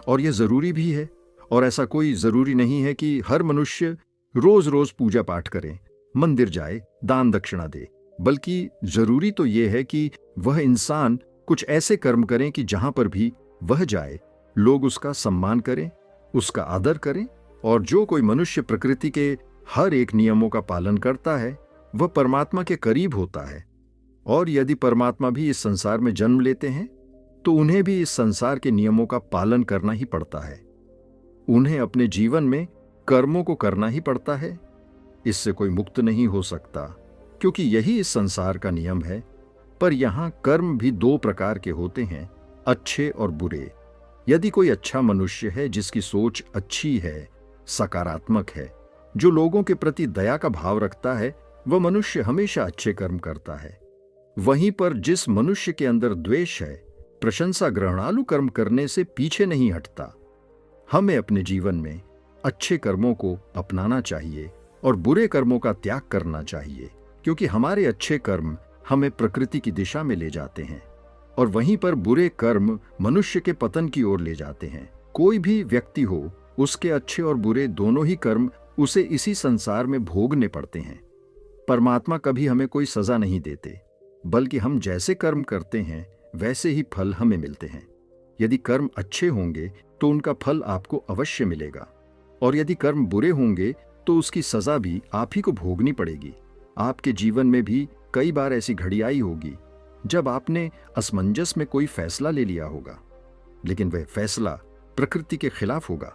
और यह जरूरी भी है। और ऐसा कोई जरूरी नहीं है कि हर मनुष्य रोज रोज पूजा पाठ करे, मंदिर जाए, दान दक्षिणा दे, बल्कि जरूरी तो यह है कि वह इंसान कुछ ऐसे कर्म करें कि जहां पर भी वह जाए, लोग उसका सम्मान करें, उसका आदर करें। और जो कोई मनुष्य प्रकृति के हर एक नियमों का पालन करता है, वह परमात्मा के करीब होता है। और यदि परमात्मा भी इस संसार में जन्म लेते हैं, तो उन्हें भी इस संसार के नियमों का पालन करना ही पड़ता है। उन्हें अपने जीवन में कर्मों को करना ही पड़ता है। इससे कोई मुक्त नहीं हो सकता, क्योंकि यही इस संसार का नियम है। पर यहां कर्म भी 2 प्रकार के होते हैं, अच्छे और बुरे। यदि कोई अच्छा मनुष्य है, जिसकी सोच अच्छी है, सकारात्मक है, जो लोगों के प्रति दया का भाव रखता है, वह मनुष्य हमेशा अच्छे कर्म करता है। वहीं पर जिस मनुष्य के अंदर द्वेष है, प्रशंसा ग्रहणालु कर्म करने से पीछे नहीं हटता। हमें अपने जीवन में अच्छे कर्मों को अपनाना चाहिए और बुरे कर्मों का त्याग करना चाहिए, क्योंकि हमारे अच्छे कर्म हमें प्रकृति की दिशा में ले जाते हैं और वहीं पर बुरे कर्म मनुष्य के पतन की ओर ले जाते हैं। कोई भी व्यक्ति हो, उसके अच्छे और बुरे दोनों ही कर्म उसे इसी संसार में भोगने पड़ते हैं। परमात्मा कभी हमें कोई सजा नहीं देते, बल्कि हम जैसे कर्म करते हैं वैसे ही फल हमें मिलते हैं। यदि कर्म अच्छे होंगे तो उनका फल आपको अवश्य मिलेगा, और यदि कर्म बुरे होंगे तो उसकी सजा भी आप ही को भोगनी पड़ेगी। आपके जीवन में भी कई बार ऐसी घड़ी आई होगी जब आपने असमंजस में कोई फैसला ले लिया होगा, लेकिन वह फैसला प्रकृति के खिलाफ होगा।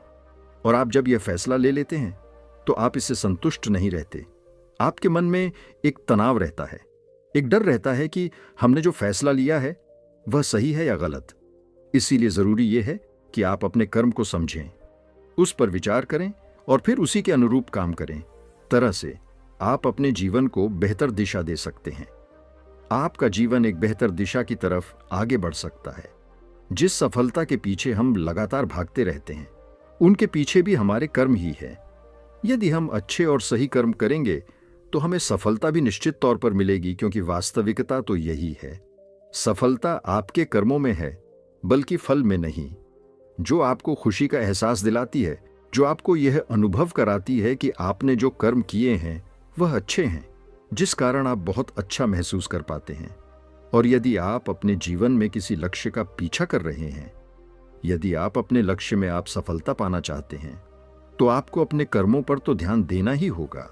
और आप जब यह फैसला ले लेते हैं तो आप इससे संतुष्ट नहीं रहते। आपके मन में एक तनाव रहता है, एक डर रहता है कि हमने जो फैसला लिया है वह सही है या गलत। इसीलिए जरूरी यह है कि आप अपने कर्म को समझें, उस पर विचार करें और फिर उसी के अनुरूप काम करें। तरह से आप अपने जीवन को बेहतर दिशा दे सकते हैं। आपका जीवन एक बेहतर दिशा की तरफ आगे बढ़ सकता है। जिस सफलता के पीछे हम लगातार भागते रहते हैं, उनके पीछे भी हमारे कर्म ही है। यदि हम अच्छे और सही कर्म करेंगे तो हमें सफलता भी निश्चित तौर पर मिलेगी, क्योंकि वास्तविकता तो यही है। सफलता आपके कर्मों में है, बल्कि फल में नहीं। जो आपको खुशी का एहसास दिलाती है, जो आपको यह अनुभव कराती है कि आपने जो कर्म किए हैं वह अच्छे हैं, जिस कारण आप बहुत अच्छा महसूस कर पाते हैं। और यदि आप अपने जीवन में किसी लक्ष्य का पीछा कर रहे हैं, यदि आप अपने लक्ष्य में आप सफलता पाना चाहते हैं, तो आपको अपने कर्मों पर तो ध्यान देना ही होगा।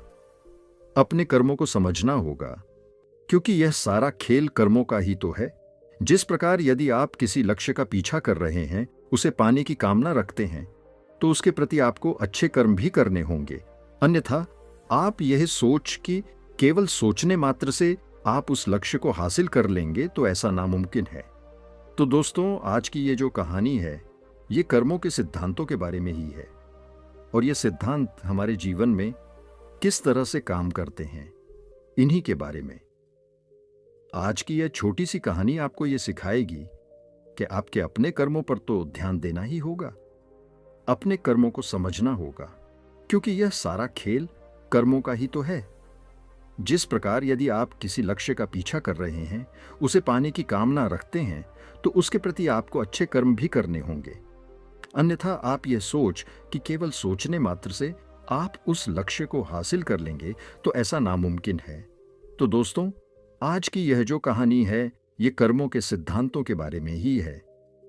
अपने कर्मों को समझना होगा, क्योंकि यह सारा खेल कर्मों का ही तो है। जिस प्रकार यदि आप किसी लक्ष्य का पीछा कर रहे हैं, उसे पाने की कामना रखते हैं, तो उसके प्रति आपको अच्छे कर्म भी करने होंगे। अन्यथा आप यह सोच कि केवल सोचने मात्र से आप उस लक्ष्य को हासिल कर लेंगे, तो ऐसा नामुमकिन है। तो दोस्तों, आज की ये जो कहानी है, ये कर्मों के सिद्धांतों के बारे में ही है। और ये सिद्धांत हमारे जीवन में किस तरह से काम करते हैं, इन्हीं के बारे में। आज की यह छोटी सी कहानी आपको यह सिखाएगी कि आपके अपने कर्मों पर तो ध्यान देना ही होगा, अपने कर्मों को समझना होगा, क्योंकि यह सारा खेल कर्मों का ही तो है। जिस प्रकार यदि आप किसी लक्ष्य का पीछा कर रहे हैं, उसे पाने की कामना रखते हैं, तो उसके प्रति आपको अच्छे कर्म भी करने होंगे। अन्यथा आप यह सोच कि केवल सोचने मात्र से आप उस लक्ष्य को हासिल कर लेंगे, तो ऐसा नामुमकिन है। तो दोस्तों, आज की यह जो कहानी है, ये कर्मों के सिद्धांतों के बारे में ही है।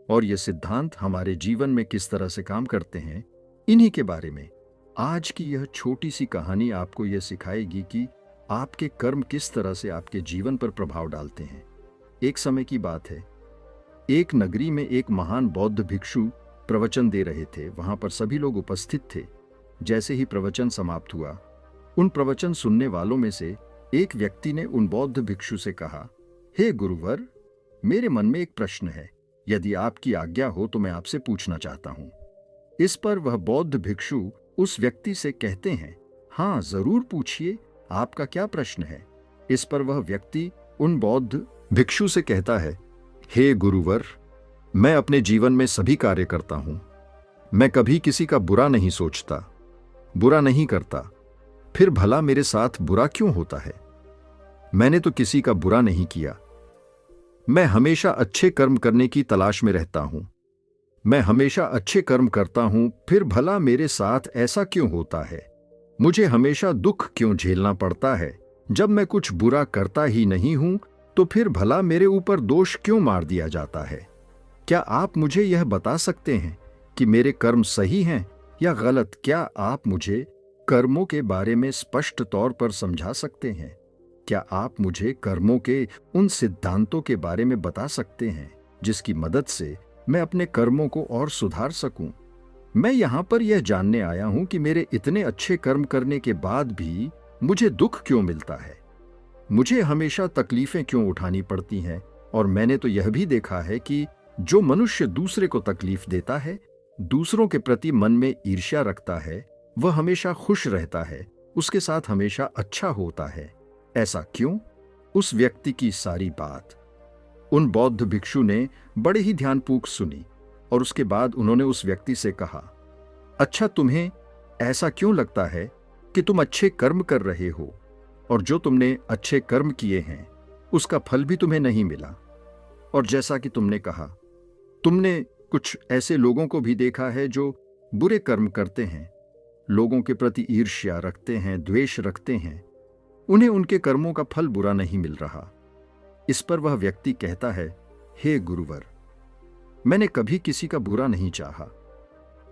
और ये सिद्धांत हमारे जीवन में किस तरह से काम करते हैं, इन्हीं के बारे में आज की यह छोटी सी कहानी आपको यह सिखाएगी कि आपके कर्म किस तरह से आपके जीवन पर प्रभाव डालते हैं। एक समय की बात है, एक नगरी में एक महान बौद्ध भिक्षु प्रवचन दे रहे थे। वहां पर सभी लोग उपस्थित थे। जैसे ही प्रवचन समाप्त हुआ, उन प्रवचन सुनने वालों में से एक व्यक्ति ने उन बौद्ध भिक्षु से कहा, हे गुरुवर, मेरे मन में एक प्रश्न है। यदि आपकी आज्ञा हो तो मैं आपसे पूछना चाहता हूं। इस पर वह बौद्ध भिक्षु उस व्यक्ति से कहते हैं, हाँ जरूर पूछिए, आपका क्या प्रश्न है। इस पर वह व्यक्ति उन बौद्ध भिक्षु से कहता है, हे गुरुवर, मैं अपने जीवन में सभी कार्य करता हूं। मैं कभी किसी का बुरा नहीं सोचता, बुरा नहीं करता। फिर भला मेरे साथ बुरा क्यों होता है? मैंने तो किसी का बुरा नहीं किया। मैं हमेशा अच्छे कर्म करने की तलाश में रहता हूं। मैं हमेशा अच्छे कर्म करता हूं, फिर भला मेरे साथ ऐसा क्यों होता है? मुझे हमेशा दुख क्यों झेलना पड़ता है? जब मैं कुछ बुरा करता ही नहीं हूं, तो फिर भला मेरे ऊपर दोष क्यों मार दिया जाता है? क्या आप मुझे यह बता सकते हैं कि मेरे कर्म सही हैं या गलत? क्या आप मुझे कर्मों के बारे में स्पष्ट तौर पर समझा सकते हैं? क्या आप मुझे कर्मों के उन सिद्धांतों के बारे में बता सकते हैं जिसकी मदद से मैं अपने कर्मों को और सुधार सकूं? मैं यहां पर यह जानने आया हूं कि मेरे इतने अच्छे कर्म करने के बाद भी मुझे दुख क्यों मिलता है, मुझे हमेशा तकलीफें क्यों उठानी पड़ती हैं। और मैंने तो यह भी देखा है कि जो मनुष्य दूसरे को तकलीफ देता है, दूसरों के प्रति मन में ईर्ष्या रखता है, वह हमेशा खुश रहता है, उसके साथ हमेशा अच्छा होता है। ऐसा क्यों? उस व्यक्ति की सारी बात उन बौद्ध भिक्षु ने बड़े ही ध्यानपूर्वक सुनी और उसके बाद उन्होंने उस व्यक्ति से कहा, अच्छा, तुम्हें ऐसा क्यों लगता है कि तुम अच्छे कर्म कर रहे हो और जो तुमने अच्छे कर्म किए हैं उसका फल भी तुम्हें नहीं मिला? और जैसा कि तुमने कहा, तुमने कुछ ऐसे लोगों को भी देखा है जो बुरे कर्म करते हैं, लोगों के प्रति ईर्ष्या रखते हैं, द्वेष रखते हैं, उन्हें उनके कर्मों का फल बुरा नहीं मिल रहा। इस पर वह व्यक्ति कहता है, हे गुरुवर, मैंने कभी किसी का बुरा नहीं चाहा,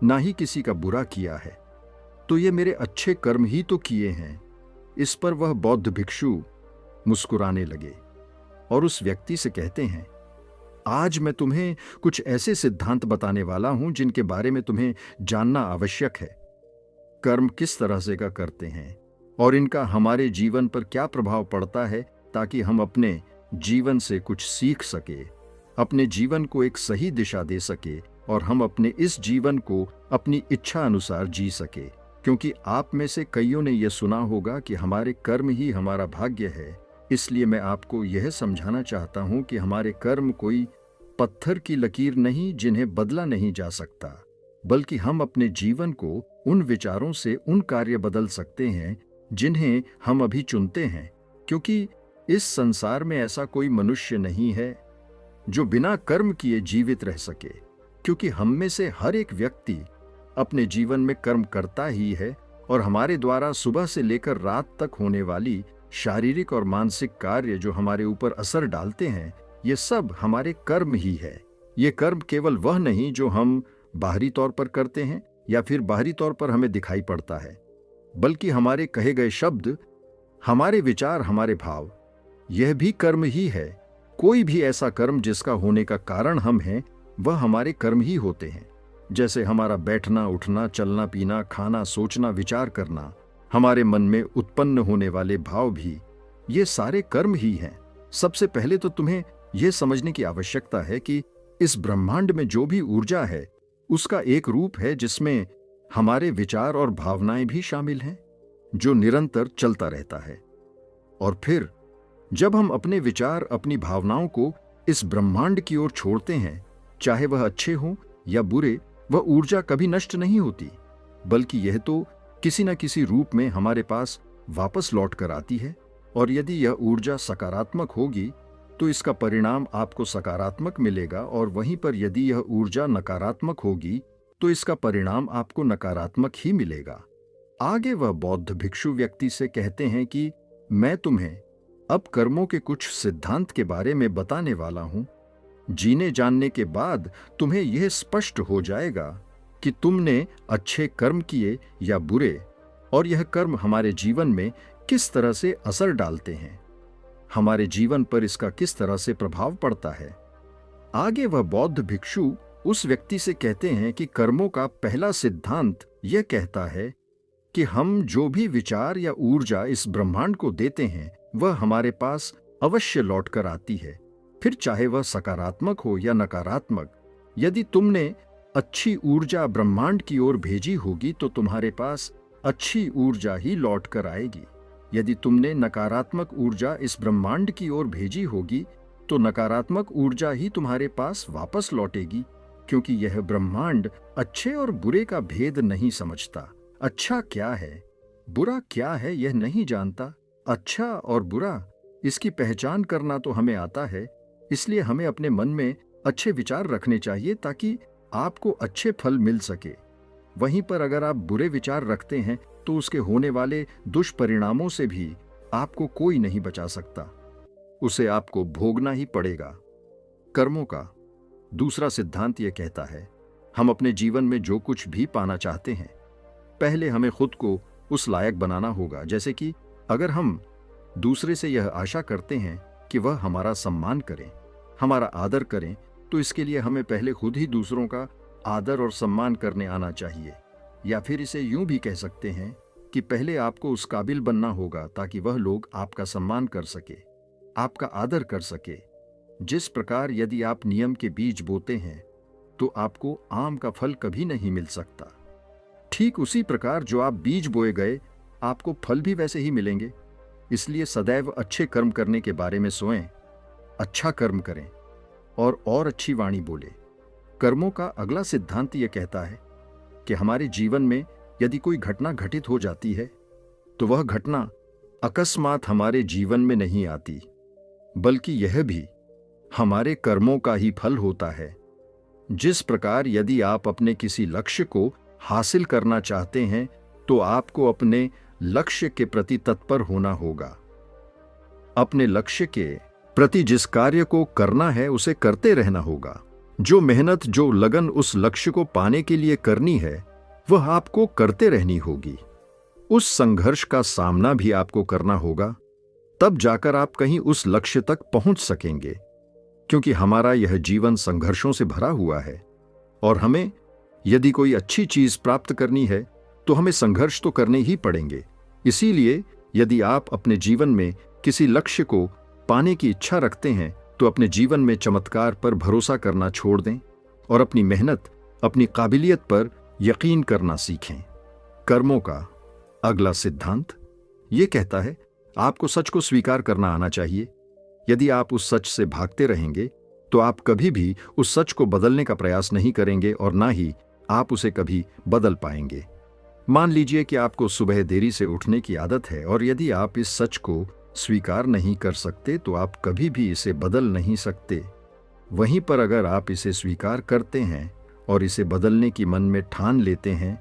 ना ही किसी का बुरा किया है, तो ये मेरे अच्छे कर्म ही तो किए हैं। इस पर वह बौद्ध भिक्षु मुस्कुराने लगे और उस व्यक्ति से कहते हैं, आज मैं तुम्हें कुछ ऐसे सिद्धांत बताने वाला हूं जिनके बारे में तुम्हें जानना आवश्यक है। कर्म किस तरह से का करते हैं और इनका हमारे जीवन पर क्या प्रभाव पड़ता है, ताकि हम अपने जीवन से कुछ सीख सके, अपने जीवन को एक सही दिशा दे सके और हम अपने इस जीवन को अपनी इच्छा अनुसार जी सके। क्योंकि आप में से कईयों ने यह सुना होगा कि हमारे कर्म ही हमारा भाग्य है, इसलिए मैं आपको यह समझाना चाहता हूं कि हमारे कर्म कोई पत्थर की लकीर नहीं जिन्हें बदला नहीं जा सकता, बल्कि हम अपने जीवन को उन विचारों से उन कार्य बदल सकते हैं जिन्हें हम अभी चुनते हैं। क्योंकि इस संसार में ऐसा कोई मनुष्य नहीं है जो बिना कर्म किए जीवित रह सके, क्योंकि हम में से हर एक व्यक्ति अपने जीवन में कर्म करता ही है और हमारे द्वारा सुबह से लेकर रात तक होने वाली शारीरिक और मानसिक कार्य जो हमारे ऊपर असर डालते हैं, ये सब हमारे कर्म ही है। ये कर्म केवल वह नहीं जो हम बाहरी तौर पर करते हैं या फिर बाहरी तौर पर हमें दिखाई पड़ता है, बल्कि हमारे कहे गए शब्द, हमारे विचार, हमारे भाव, यह भी कर्म ही है। कोई भी ऐसा कर्म जिसका होने का कारण हम हैं, वह हमारे कर्म ही होते हैं। जैसे हमारा बैठना, उठना, चलना, पीना, खाना, सोचना, विचार करना, हमारे मन में उत्पन्न होने वाले भाव भी, ये सारे कर्म ही हैं। सबसे पहले तो तुम्हें यह समझने की आवश्यकता है कि इस ब्रह्मांड में जो भी ऊर्जा है, उसका एक रूप है जिसमें हमारे विचार और भावनाएं भी शामिल हैं, जो निरंतर चलता रहता है। और फिर जब हम अपने विचार, अपनी भावनाओं को इस ब्रह्मांड की ओर छोड़ते हैं, चाहे वह अच्छे हों या बुरे, वह ऊर्जा कभी नष्ट नहीं होती, बल्कि यह तो किसी न किसी रूप में हमारे पास वापस लौट कर आती है। और यदि यह ऊर्जा सकारात्मक होगी तो इसका परिणाम आपको सकारात्मक मिलेगा, और वहीं पर यदि यह ऊर्जा नकारात्मक होगी तो इसका परिणाम आपको नकारात्मक ही मिलेगा। आगे वह बौद्ध भिक्षु व्यक्ति से कहते हैं कि मैं तुम्हें अब कर्मों के कुछ सिद्धांत के बारे में बताने वाला हूं। जीने जानने के बाद तुम्हें यह स्पष्ट हो जाएगा कि तुमने अच्छे कर्म किए या बुरे, और यह कर्म हमारे जीवन में किस तरह से असर डालते हैं, हमारे जीवन पर इसका किस तरह से प्रभाव पड़ता है। आगे वह बौद्ध भिक्षु उस व्यक्ति से कहते हैं कि कर्मों का पहला सिद्धांत यह कहता है कि हम जो भी विचार या ऊर्जा इस ब्रह्मांड को देते हैं, वह हमारे पास अवश्य लौट कर आती है, फिर चाहे वह सकारात्मक हो या नकारात्मक। यदि तुमने अच्छी ऊर्जा ब्रह्मांड की ओर भेजी होगी तो तुम्हारे पास अच्छी ऊर्जा ही लौट कर आएगी। यदि तुमने नकारात्मक ऊर्जा इस ब्रह्मांड की ओर भेजी होगी तो नकारात्मक ऊर्जा ही तुम्हारे पास वापस लौटेगी, क्योंकि यह ब्रह्मांड अच्छे और बुरे का भेद नहीं समझता। अच्छा क्या है, बुरा क्या है, यह नहीं जानता। अच्छा और बुरा, इसकी पहचान करना तो हमें आता है, इसलिए हमें अपने मन में अच्छे विचार रखने चाहिए ताकि आपको अच्छे फल मिल सके। वहीं पर अगर आप बुरे विचार रखते हैं तो उसके होने वाले दुष्परिणामों से भी आपको कोई नहीं बचा सकता, उसे आपको भोगना ही पड़ेगा। कर्मों का दूसरा सिद्धांत यह कहता है, हम अपने जीवन में जो कुछ भी पाना चाहते हैं, पहले हमें खुद को उस लायक बनाना होगा। जैसे कि अगर हम दूसरे से यह आशा करते हैं कि वह हमारा सम्मान करें, हमारा आदर करें, तो इसके लिए हमें पहले खुद ही दूसरों का आदर और सम्मान करने आना चाहिए। या फिर इसे यूं भी कह सकते हैं कि पहले आपको उस काबिल बनना होगा ताकि वह लोग आपका सम्मान कर सके, आपका आदर कर सके। जिस प्रकार यदि आप नियम के बीज बोते हैं तो आपको आम का फल कभी नहीं मिल सकता, ठीक उसी प्रकार जो आप बीज बोए गए, आपको फल भी वैसे ही मिलेंगे। इसलिए सदैव अच्छे कर्म करने के बारे में सोएं, अच्छा कर्म करें और अच्छी वाणी बोले। कर्मों का अगला सिद्धांत यह कहता है कि हमारे जीवन में यदि कोई घटना घटित हो जाती है तो वह घटना अकस्मात हमारे जीवन में नहीं आती, बल्कि यह भी हमारे कर्मों का ही फल होता है। जिस प्रकार यदि आप अपने किसी लक्ष्य को हासिल करना चाहते हैं तो आपको अपने लक्ष्य के प्रति तत्पर होना होगा। अपने लक्ष्य के प्रति जिस कार्य को करना है उसे करते रहना होगा। जो मेहनत, जो लगन उस लक्ष्य को पाने के लिए करनी है, वह आपको करते रहनी होगी। उस संघर्ष का सामना भी आपको करना होगा, तब जाकर आप कहीं उस लक्ष्य तक पहुंच सकेंगे। क्योंकि हमारा यह जीवन संघर्षों से भरा हुआ है और हमें यदि कोई अच्छी चीज प्राप्त करनी है तो हमें संघर्ष तो करने ही पड़ेंगे। इसीलिए यदि आप अपने जीवन में किसी लक्ष्य को पाने की इच्छा रखते हैं तो अपने जीवन में चमत्कार पर भरोसा करना छोड़ दें और अपनी मेहनत अपनी काबिलियत पर यकीन करना सीखें। कर्मों का अगला सिद्धांत ये कहता है, आपको सच को स्वीकार करना आना चाहिए। यदि आप उस सच से भागते रहेंगे तो आप कभी भी उस सच को बदलने का प्रयास नहीं करेंगे और ना ही आप उसे कभी बदल पाएंगे। मान लीजिए कि आपको सुबह देरी से उठने की आदत है और यदि आप इस सच को स्वीकार नहीं कर सकते तो आप कभी भी इसे बदल नहीं सकते। वहीं पर अगर आप इसे स्वीकार करते हैं और इसे बदलने की मन में ठान लेते हैं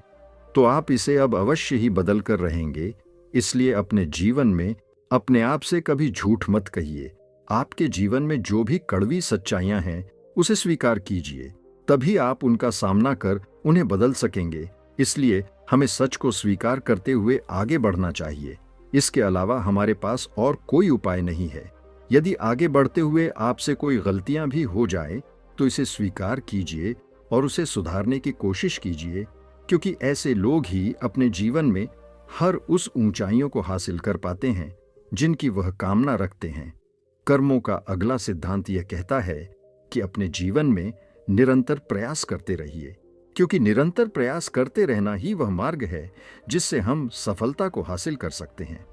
तो आप इसे अब अवश्य ही बदल कर रहेंगे। इसलिए अपने जीवन में अपने आप से कभी झूठ मत कहिए। आपके जीवन में जो भी कड़वी सच्चाइयां हैं उसे स्वीकार कीजिए, तभी आप उनका सामना कर उन्हें बदल सकेंगे। इसलिए हमें सच को स्वीकार करते हुए आगे बढ़ना चाहिए। इसके अलावा हमारे पास और कोई उपाय नहीं है। यदि आगे बढ़ते हुए आपसे कोई गलतियां भी हो जाए तो इसे स्वीकार कीजिए और उसे सुधारने की कोशिश कीजिए, क्योंकि ऐसे लोग ही अपने जीवन में हर उस ऊंचाइयों को हासिल कर पाते हैं जिनकी वह कामना रखते हैं। कर्मों का अगला सिद्धांत यह कहता है कि अपने जीवन में निरंतर प्रयास करते रहिए, क्योंकि निरंतर प्रयास करते रहना ही वह मार्ग है जिससे हम सफलता को हासिल कर सकते हैं।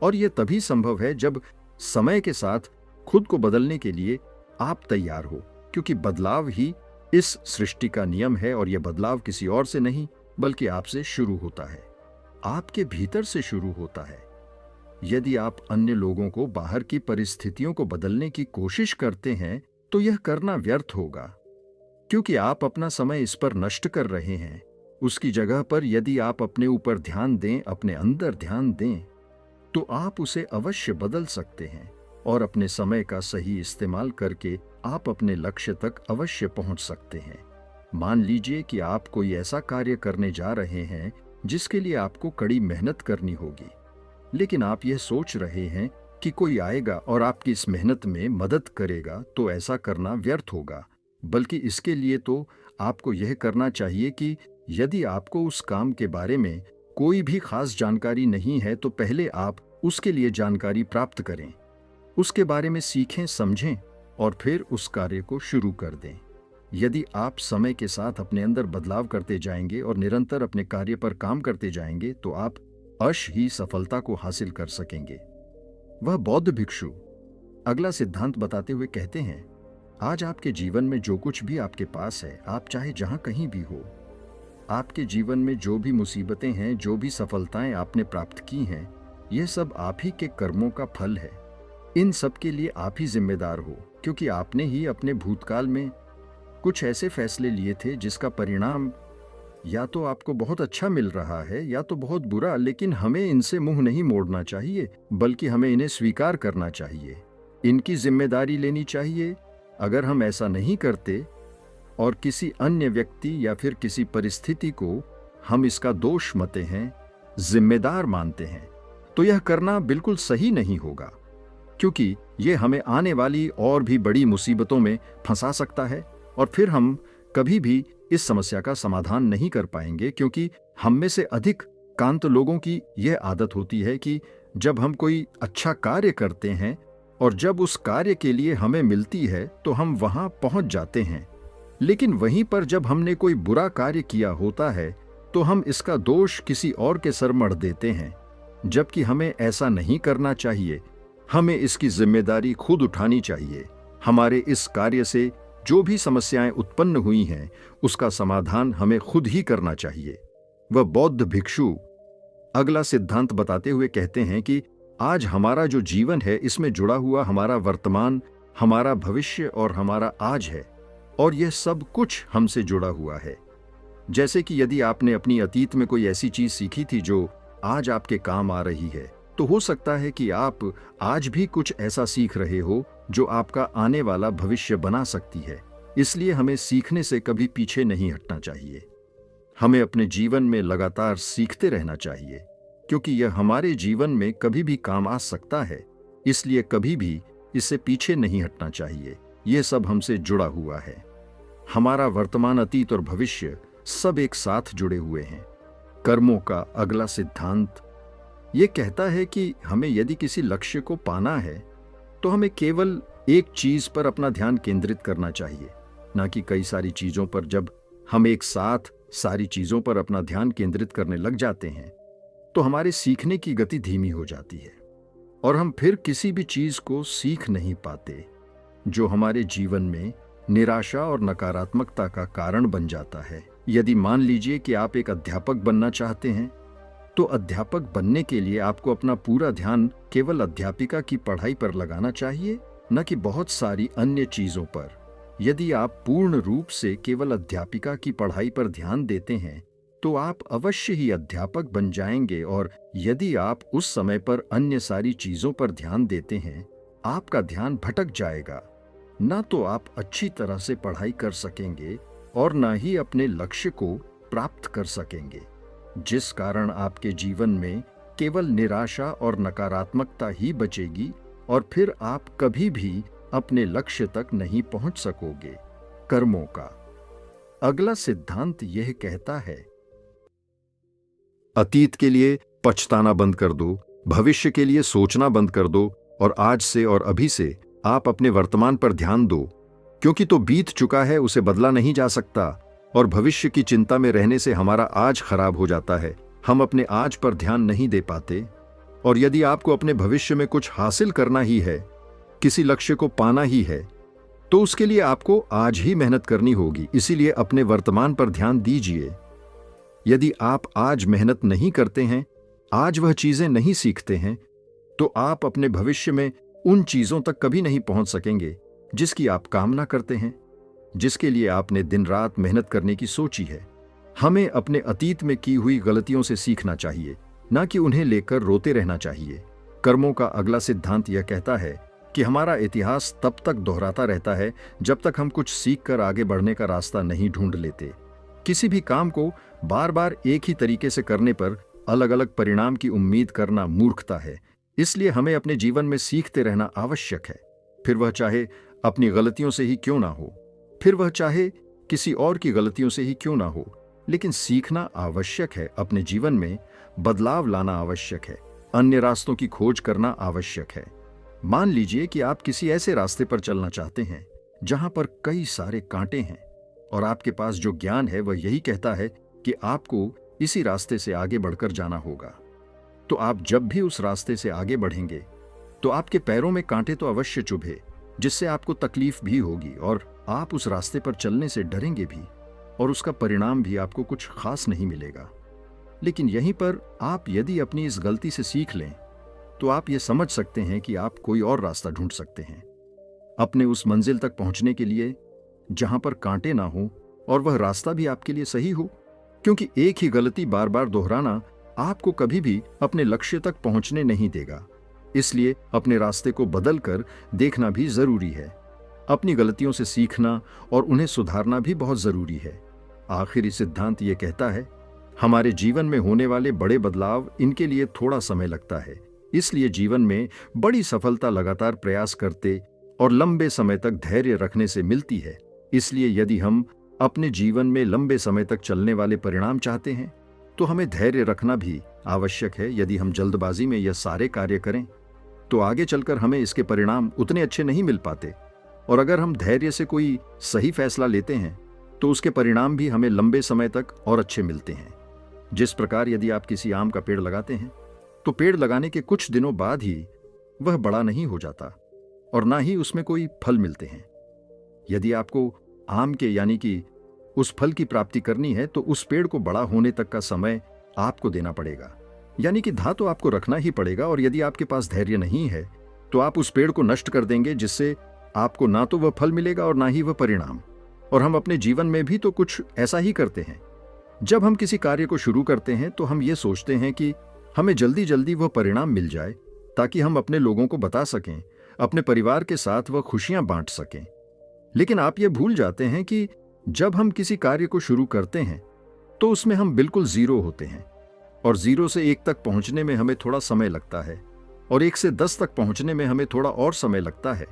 और यह तभी संभव है जब समय के साथ खुद को बदलने के लिए आप तैयार हो, क्योंकि बदलाव ही इस सृष्टि का नियम है और यह बदलाव किसी और से नहीं बल्कि आपसे शुरू होता है, आपके भीतर से शुरू होता है। यदि आप अन्य लोगों को बाहर की परिस्थितियों को बदलने की कोशिश करते हैं तो यह करना व्यर्थ होगा, क्योंकि आप अपना समय इस पर नष्ट कर रहे हैं। उसकी जगह पर यदि आप अपने ऊपर ध्यान दें, अपने अंदर ध्यान दें, तो आप उसे अवश्य बदल सकते हैं और अपने समय का सही इस्तेमाल करके आप अपने लक्ष्य तक अवश्य पहुंच सकते हैं। मान लीजिए कि आप कोई ऐसा कार्य करने जा रहे हैं जिसके लिए आपको कड़ी मेहनत करनी होगी, लेकिन आप यह सोच रहे हैं कि कोई आएगा और आपकी इस मेहनत में मदद करेगा, तो ऐसा करना व्यर्थ होगा। बल्कि इसके लिए तो आपको यह करना चाहिए कि यदि आपको उस काम के बारे में कोई भी खास जानकारी नहीं है तो पहले आप उसके लिए जानकारी प्राप्त करें, उसके बारे में सीखें, समझें और फिर उस कार्य को शुरू कर दें। यदि आप समय के साथ अपने अंदर बदलाव करते जाएंगे और निरंतर अपने कार्य पर काम करते जाएंगे तो आप अवश्य ही सफलता को हासिल कर सकेंगे। वह बौद्ध भिक्षु अगला सिद्धांत बताते हुए कहते हैं, आज आपके जीवन में जो कुछ भी आपके पास है, आप चाहे जहां कहीं भी हो, आपके जीवन में जो भी मुसीबतें हैं, जो भी सफलताएं आपने प्राप्त की हैं, यह सब आप ही के कर्मों का फल है। इन सब के लिए आप ही जिम्मेदार हो, क्योंकि आपने ही अपने भूतकाल में कुछ ऐसे फैसले लिए थे जिसका परिणाम या तो आपको बहुत अच्छा मिल रहा है या तो बहुत बुरा। लेकिन हमें इनसे मुंह नहीं मोड़ना चाहिए, बल्कि हमें इन्हें स्वीकार करना चाहिए, इनकी जिम्मेदारी लेनी चाहिए। अगर हम ऐसा नहीं करते और किसी अन्य व्यक्ति या फिर किसी परिस्थिति को हम इसका दोष मानते हैं, जिम्मेदार मानते हैं, तो यह करना बिल्कुल सही नहीं होगा, क्योंकि यह हमें आने वाली और भी बड़ी मुसीबतों में फंसा सकता है और फिर हम कभी भी इस समस्या का समाधान नहीं कर पाएंगे। क्योंकि हम में से अधिक कांत लोगों की यह आदत होती है कि जब हम कोई अच्छा कार्य करते हैं और जब उस कार्य के लिए हमें मिलती है तो हम वहां पहुंच जाते हैं, लेकिन वहीं पर जब हमने कोई बुरा कार्य किया होता है तो हम इसका दोष किसी और के सर मढ़ देते हैं, जबकि हमें ऐसा नहीं करना चाहिए। हमें इसकी जिम्मेदारी खुद उठानी चाहिए। हमारे इस कार्य से जो भी समस्याएं उत्पन्न हुई हैं उसका समाधान हमें खुद ही करना चाहिए। वह बौद्ध भिक्षु अगला सिद्धांत बताते हुए कहते हैं कि आज हमारा जो जीवन है इसमें जुड़ा हुआ हमारा वर्तमान, हमारा भविष्य और हमारा आज है, और यह सब कुछ हमसे जुड़ा हुआ है। जैसे कि यदि आपने अपनी अतीत में कोई ऐसी चीज सीखी थी जो आज आपके काम आ रही है, तो हो सकता है कि आप आज भी कुछ ऐसा सीख रहे हो जो आपका आने वाला भविष्य बना सकती है। इसलिए हमें सीखने से कभी पीछे नहीं हटना चाहिए। हमें अपने जीवन में लगातार सीखते रहना चाहिए, क्योंकि यह हमारे जीवन में कभी भी काम आ सकता है। इसलिए कभी भी इससे पीछे नहीं हटना चाहिए। यह सब हमसे जुड़ा हुआ है। हमारा वर्तमान, अतीत और भविष्य सब एक साथ जुड़े हुए हैं। कर्मों का अगला सिद्धांत ये कहता है कि हमें यदि किसी लक्ष्य को पाना है तो हमें केवल एक चीज पर अपना ध्यान केंद्रित करना चाहिए, ना कि कई सारी चीजों पर। जब हम एक साथ सारी चीजों पर अपना ध्यान केंद्रित करने लग जाते हैं तो हमारे सीखने की गति धीमी हो जाती है और हम फिर किसी भी चीज को सीख नहीं पाते, जो हमारे जीवन में निराशा और नकारात्मकता का कारण बन जाता है। यदि मान लीजिए कि आप एक अध्यापक बनना चाहते हैं, तो अध्यापक बनने के लिए आपको अपना पूरा ध्यान केवल अध्यापिका की पढ़ाई पर लगाना चाहिए, न कि बहुत सारी अन्य चीजों पर। यदि आप पूर्ण रूप से केवल अध्यापिका की पढ़ाई पर ध्यान देते हैं तो आप अवश्य ही अध्यापक बन जाएंगे, और यदि आप उस समय पर अन्य सारी चीजों पर ध्यान देते हैं, आपका ध्यान भटक जाएगा। ना तो आप अच्छी तरह से पढ़ाई कर सकेंगे और ना ही अपने लक्ष्य को प्राप्त कर सकेंगे, जिस कारण आपके जीवन में केवल निराशा और नकारात्मकता ही बचेगी और फिर आप कभी भी अपने लक्ष्य तक नहीं पहुंच सकोगे। कर्मों का अगला सिद्धांत यह कहता है, अतीत के लिए पछताना बंद कर दो, भविष्य के लिए सोचना बंद कर दो और आज से और अभी से आप अपने वर्तमान पर ध्यान दो, क्योंकि तो बीत चुका है, उसे बदला नहीं जा सकता और भविष्य की चिंता में रहने से हमारा आज खराब हो जाता है। हम अपने आज पर ध्यान नहीं दे पाते, और यदि आपको अपने भविष्य में कुछ हासिल करना ही है, किसी लक्ष्य को पाना ही है, तो उसके लिए आपको आज ही मेहनत करनी होगी। इसीलिए अपने वर्तमान पर ध्यान दीजिए। यदि आप आज मेहनत नहीं करते हैं, आज वह चीजें नहीं सीखते हैं, तो आप अपने भविष्य में उन चीजों तक कभी नहीं पहुंच सकेंगे जिसकी आप कामना करते हैं, जिसके लिए आपने दिन रात मेहनत करने की सोची है। हमें अपने अतीत में की हुई गलतियों से सीखना चाहिए, ना कि उन्हें लेकर रोते रहना चाहिए। कर्मों का अगला सिद्धांत यह कहता है कि हमारा इतिहास तब तक दोहराता रहता है जब तक हम कुछ सीख कर आगे बढ़ने का रास्ता नहीं ढूंढ लेते। किसी भी काम को बार बार एक ही तरीके से करने पर अलग अलग परिणाम की उम्मीद करना मूर्खता है। इसलिए हमें अपने जीवन में सीखते रहना आवश्यक है, फिर वह चाहे अपनी गलतियों से ही क्यों ना हो, फिर वह चाहे किसी और की गलतियों से ही क्यों ना हो, लेकिन सीखना आवश्यक है। अपने जीवन में बदलाव लाना आवश्यक है, अन्य रास्तों की खोज करना आवश्यक है। मान लीजिए कि आप किसी ऐसे रास्ते पर चलना चाहते हैं जहां पर कई सारे कांटे हैं, और आपके पास जो ज्ञान है वह यही कहता है कि आपको इसी रास्ते से आगे बढ़कर जाना होगा। तो आप जब भी उस रास्ते से आगे बढ़ेंगे तो आपके पैरों में कांटे तो अवश्य चुभे, जिससे आपको तकलीफ भी होगी और आप उस रास्ते पर चलने से डरेंगे भी, और उसका परिणाम भी आपको कुछ खास नहीं मिलेगा। लेकिन यहीं पर आप यदि अपनी इस गलती से सीख लें तो आप ये समझ सकते हैं कि आप कोई और रास्ता ढूंढ सकते हैं अपने उस मंजिल तक पहुंचने के लिए जहां पर कांटे ना हो और वह रास्ता भी आपके लिए सही हो, क्योंकि एक ही गलती बार बार दोहराना आपको कभी भी अपने लक्ष्य तक पहुंचने नहीं देगा। इसलिए अपने रास्ते को बदल कर देखना भी जरूरी है। अपनी गलतियों से सीखना और उन्हें सुधारना भी बहुत जरूरी है। आखिरी सिद्धांत ये कहता है, हमारे जीवन में होने वाले बड़े बदलाव, इनके लिए थोड़ा समय लगता है। इसलिए जीवन में बड़ी सफलता लगातार प्रयास करते और लंबे समय तक धैर्य रखने से मिलती है। इसलिए यदि हम अपने जीवन में लंबे समय तक चलने वाले परिणाम चाहते हैं तो हमें धैर्य रखना भी आवश्यक है। यदि हम जल्दबाजी में यह सारे कार्य करें तो आगे चलकर हमें इसके परिणाम उतने अच्छे नहीं मिल पाते, और अगर हम धैर्य से कोई सही फैसला लेते हैं तो उसके परिणाम भी हमें लंबे समय तक और अच्छे मिलते हैं। जिस प्रकार यदि आप किसी आम का पेड़ लगाते हैं तो पेड़ लगाने के कुछ दिनों बाद ही वह बड़ा नहीं हो जाता और ना ही उसमें कोई फल मिलते हैं। यदि आपको आम के यानी कि उस फल की प्राप्ति करनी है तो उस पेड़ को बड़ा होने तक का समय आपको देना पड़ेगा, यानी कि धा तो आपको रखना ही पड़ेगा। और यदि आपके पास धैर्य नहीं है तो आप उस पेड़ को नष्ट कर देंगे, जिससे आपको ना तो वह फल मिलेगा और ना ही वह परिणाम। और हम अपने जीवन में भी तो कुछ ऐसा ही करते हैं। जब हम किसी कार्य को शुरू करते हैं तो हम ये सोचते हैं कि हमें जल्दी जल्दी वह परिणाम मिल जाए ताकि हम अपने लोगों को बता सकें, अपने परिवार के साथ वह खुशियां बांट सकें। लेकिन आप ये भूल जाते हैं कि जब हम किसी कार्य को शुरू करते हैं तो उसमें हम बिल्कुल जीरो होते हैं, और 0 से 1 तक पहुंचने में हमें थोड़ा समय लगता है, और 1 से 10 तक पहुंचने में हमें थोड़ा और समय लगता है।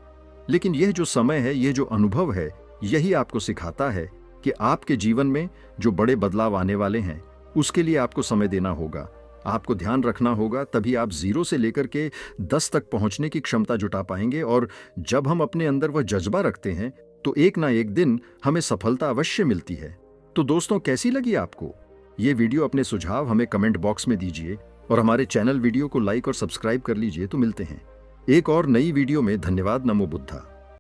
लेकिन यह जो समय है, यह जो अनुभव है, यही आपको सिखाता है कि आपके जीवन में जो बड़े बदलाव आने वाले हैं उसके लिए आपको समय देना होगा, आपको ध्यान रखना होगा। तभी आप 0 से लेकर के 10 तक पहुंचने की क्षमता जुटा पाएंगे। और जब हम अपने अंदर वह जज्बा रखते हैं तो एक ना एक दिन हमें सफलता अवश्य मिलती है। तो दोस्तों, कैसी लगी आपको ये वीडियो? अपने सुझाव हमें कमेंट बॉक्स में दीजिए और हमारे चैनल वीडियो को लाइक और सब्सक्राइब कर लीजिए। तो मिलते हैं एक और नई वीडियो में। धन्यवाद। नमो बुद्धा।